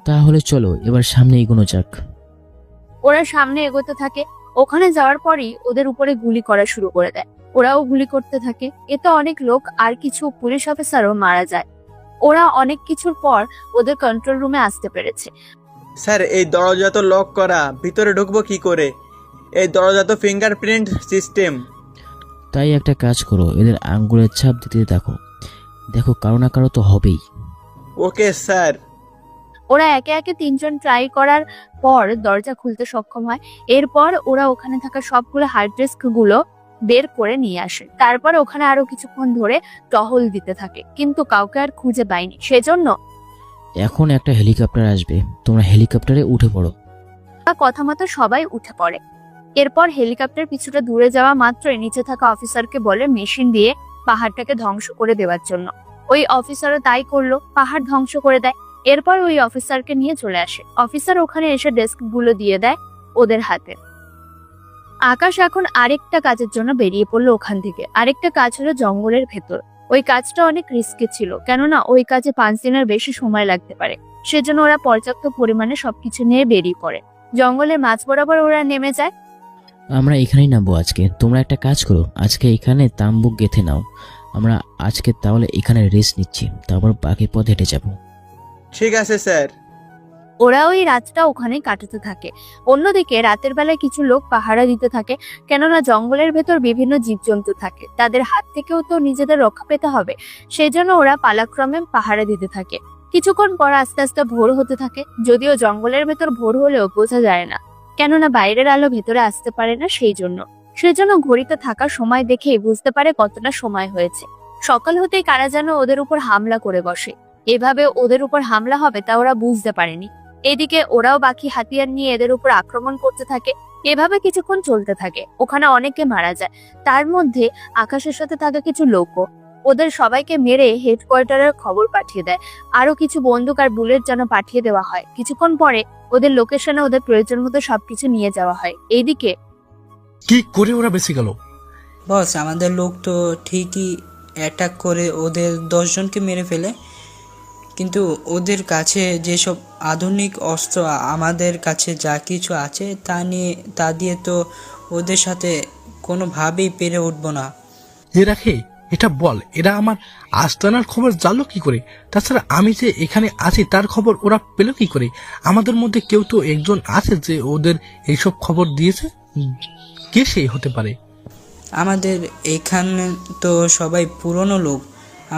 তাহলে চলো এবার সামনে এগোনো যাক। ওরা সামনে এগোতে থাকে। ওখানে যাওয়ার পরই ওদের উপরে গুলি করা শুরু করে দেয়। ওরাও গুলি করতে থাকে। এতে অনেক লোক আর কিছু পুলিশ অফিসারও মারা যায়। ওরা অনেক কিছুর পর ওদের কন্ট্রোল রুমে আসতে পেরেছে। স্যার, এই দরজা তো লক করা, ভিতরে ঢুকবো কি করে? এই দরজা তো ফিঙ্গারপ্রিন্ট সিস্টেম। তাই একটা কাজ করো, এদের আঙ্গুলের ছাপ দিতে দেখো, দেখো কারো না কারো তো হবেই। Okay sir. ওরা একে একে 3 জন ট্রাই করার পর দরজা খুলতে সক্ষম হয়। এরপর ওরা ওখানে থাকা সবগুলো হার্ড ডিস্ক গুলো বের করে নিয়ে আসে। তারপর ওখানে আরো কিছুক্ষণ ধরে টহল দিতে থাকে, কিন্তু কাউকে আর খুঁজে পায়নি। সেজন্য এখন একটা হেলিকপ্টার আসবে, তোমরা হেলিকপ্টারে উঠে পড়ো। কথা মতো সবাই উঠে পড়ে। এরপর হেলিকপ্টার কিছুটা দূরে যাওয়া মাত্রই নিচে থাকা অফিসারকে বলে মেশিন দিয়ে পাহাড়টাকে ধ্বংস করে দেওয়ার জন্য। ওই অফিসারও তাই করলো, পাহাড় ধ্বংস করে দেয়। এরপর ওই অফিসারকে নিয়ে চলে আসে। অফিসার ওখানে এসে ডেস্ক গুলো দিয়ে দেয় ওদের হাতে। আকাশ এখন আরেকটা কাজের জন্য বেরিয়ে পড়লো ওখান থেকে। আরেকটা কাজ হলো জঙ্গলের ভেতর। ওই কাজটা অনেক রিস্কি ছিল, কেননা ওই কাজে 5 দিনের বেশি সময় লাগতে পারে। সেজন্য ওরা পর্যাপ্ত পরিমাণে সবকিছু নিয়ে বেরিয়ে পড়ে। জঙ্গলের মাঝ বরাবর ওরা নেমে যায়। আমরা এখানেই নামবো আজকে। তোমরা একটা কাজ করো, আজকে এখানে তাম্বু গেঁথে নাও। আমরা আজকে তাহলে এখানে রেস্ট নিচ্ছি, তারপর বাকি পথ হেঁটে যাব। ঠিক আছে স্যার। ওরা ওই রাতটা ওখানে কাটাতে থাকে। অন্যদিকে রাতের বেলায় কিছু লোক পাহারা দিতে থাকে, কেননা জঙ্গলের ভেতর বিভিন্ন জীবজন্তু থাকে, তাদের হাত থেকেও তো নিজেদের রক্ষা পেতে হবে। সেই জন্য ওরা পালাক্রমে পাহারা দিতে থাকে। কিছুক্ষণ পর আস্তে আস্তে ভোর হতে থাকে, যদিও জঙ্গলের ভেতর ভোর হলেও বোঝা যায় না, কেননা বাইরের আলো ভেতরে আসতে পারে না। সেজন্য ঘড়িতে থাকা সময় দেখেই বুঝতে পারে কতটা সময় হয়েছে। সকাল হতেই কারা যেন ওদের উপর হামলা করে বসে। এভাবে ওদের উপর হামলা হবে তা ওরা বুঝতে পারেনি। এদিকে ওরাও বাকি হাতিয়ার নিয়ে এদের উপর আক্রমণ করতে থাকে। এভাবে কিছুক্ষণ চলতে থাকে। ওখানে অনেকে মারা যায়, তার মধ্যে আকাশের সাথে থাকা কিছু লোকও। ওদের সবাইকে মেরে হেডকোয়ার্টারের খবর পাঠিয়ে দেয়। আরো কিছু বন্দুক আর বুলেট যেন পাঠিয়ে দেওয়া হয়। কিছুক্ষণ পরে ওদের লোকেশনে ওদের প্রয়োজন মতো সবকিছু নিয়ে যাওয়া হয়। এইদিকে কি করে ওরা বেঁচে গেল? বস, আমাদের লোক তো ঠিকই অ্যাটাক করে ওদের 10 জনকে মেরে ফেলে, কিন্তু ওদের কাছে যেসব আধুনিক অস্ত্র আমাদের কাছে যা কিছু আছে তা দিয়ে তো ওদের সাথে কোনোভাবেই পেরে উঠবো না। এরাকে এটা বল, এরা আমার আস্তানার খবর জানলো কি করে? তাছাড়া আমি যে এখানে আছি তার খবর ওরা পেল কি করে? আমাদের মধ্যে কেউ তো একজন আছে যে ওদের এইসব খবর দিয়েছে। কে সেই হতে পারে? আমাদের এখানে তো সবাই পুরনো লোক।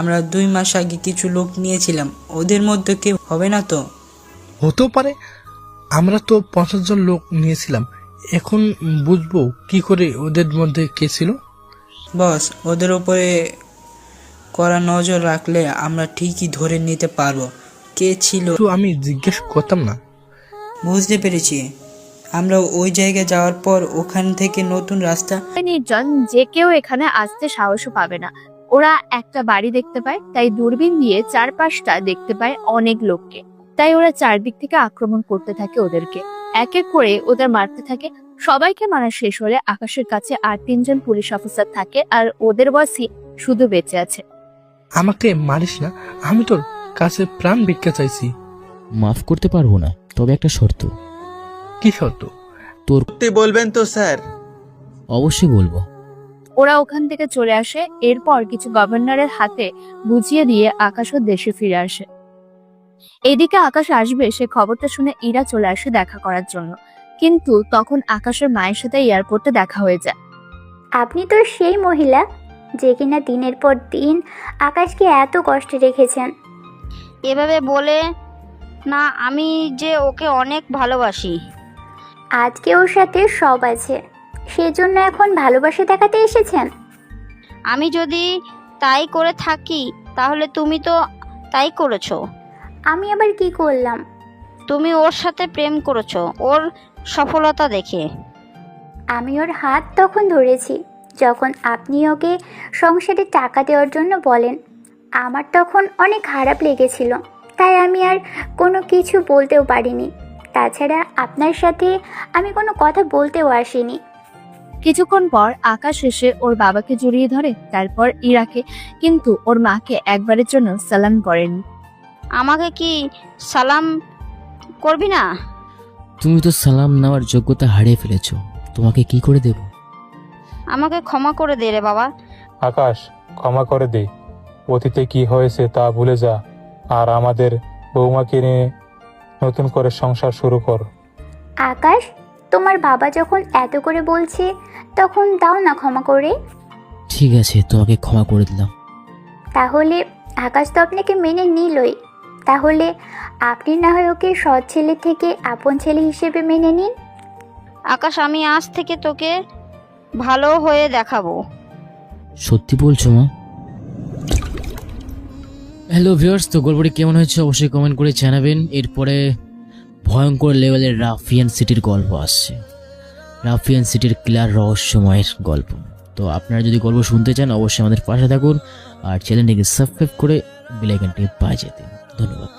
আমরা 2 মাস আগে কিছু লোক নিয়েছিলাম, ওদের মধ্যে কেউ হবে না তো? হতেও পারে। আমরা তো 50 জন লোক নিয়েছিলাম। এখন বুঝবো কি করে ওদের মধ্যে কে ছিল? বস, ওদের উপরে কড়া নজর রাখলে আমরা ঠিকই ধরে নিতে পারবো কে ছিল। তো আমি জিজ্ঞেস করতাম না। বুঝতে পেরেছি। আমরা ওই জায়গায় যাওয়ার পর ওখান থেকে নতুন রাস্তা। নির্জন, যে কেউ এখানে আসতে সাহসও পাবে না। ওরা একটা বাড়ি দেখতে পায়, তাই দূরবীন দিয়ে চারপাশটা দেখতে পায় অনেক লোককে। তাই ওরা চারদিক থেকে আক্রমণ করতে থাকে ওদেরকে। এক এক করে ওদের মারতে থাকে। সবাইকে মারা শেষ হলে আকাশের কাছে আর 3 জন পুলিশ অফিসার থাকে, আর ওদের বসই শুধু বেঁচে আছে। আমাকে মারিস না, আমি তোর কাছে প্রাণ ভিক্ষা চাইছি। মাফ করতে পারবো না, তবে একটা শর্ত। কি শর্ত? তোর সত্যি বলবেন তো স্যার? অবশ্যই বলবো। ওরা ওখান থেকে চলে আসে। এরপর কিছু গভর্নরের হাতে বুঝিয়ে দিয়ে আকাশও দেশে ফিরে আসে। এদিকে আকাশ আসবে সে খবরটা শুনে ইরা চলে আসে দেখা করার জন্য, কিন্তু তখন আকাশের মায়ের সাথে এয়ারপোর্টে দেখা হয়ে যায়। আপনি তো সেই মহিলা যে কিনা দিনের পর দিন আকাশকে এত কষ্টে রেখেছেন। এভাবে বলে না, আমি যে ওকে অনেক ভালোবাসি। আজকে ওর সাথে সব আছে, সেজন্য এখন ভালোবাসা দেখাতে এসেছেন? আমি যদি তাই করে থাকি তাহলে তুমি তো তাই করেছো। আমি আবার কি করলাম? তুমি ওর সাথে প্রেম করেছো ওর সফলতা দেখে। আমি ওর হাত তখন ধরেছি যখন আপনি ওকে সংসারে টাকা দেওয়ার জন্য বলেন। আমার তখন অনেক খারাপ লেগেছিল, তাই আমি আর কোনো কিছু বলতেও পারিনি। তাছাড়া আপনার সাথে আমি কোনো কথা বলতেও আসিনি। কিছুক্ষণ পর আকাশ এসে ওর বাবাকে জড়িয়ে ধরে, তারপর ইরাকে, কিন্তু ওর মাকে একবারের জন্য সালাম করেনি। আমাকে কি সালাম করবি না? তুমি তো সালাম নেওয়ার যোগ্যতা হারিয়ে ফেলেছো, তোমাকে কি করে দেব? আমাকে ক্ষমা করে দে রে বাবা। আকাশ, ক্ষমা করে দে। অতীতে কি হয়েছে তা ভুলে যা, আর আমাদের বৌমাকে নিয়ে নতুন করে সংসার শুরু কর। আকাশ, তোমার বাবা যখন এত করে বলছে তখন দাও না ক্ষমা করে। ঠিক আছে, তোমাকে ক্ষমা করে দিলাম। তাহলে আকাশ তো আপনাকে মেনে নিলই, তাহলে আপনি না হয় ওকে সৎ ছেলে থেকে আপন ছেলে হিসেবে মেনে নিন। আকাশ, আমি আজ থেকে তোকে ভালো হয়ে দেখাবো। সত্যি বলছো মা? হ্যালো ভিউয়ার্স, তো গল্পটি কেমন হয়েছে অবশ্যই কমেন্ট করে জানাবেন। এরপরে ভয়ঙ্কর লেভেলের রাফিয়ান সিটির গল্প আসছে। রাফিয়ান সিটির কিলার রহস্যময়ের গল্প। তো আপনারা যদি গল্প শুনতে চান অবশ্যই আমাদের পাশে থাকুন, আর চ্যানেলটিকে সাবস্ক্রাইব করে বেল আইকনটি বাজিয়ে দিন। ধন্যবাদ।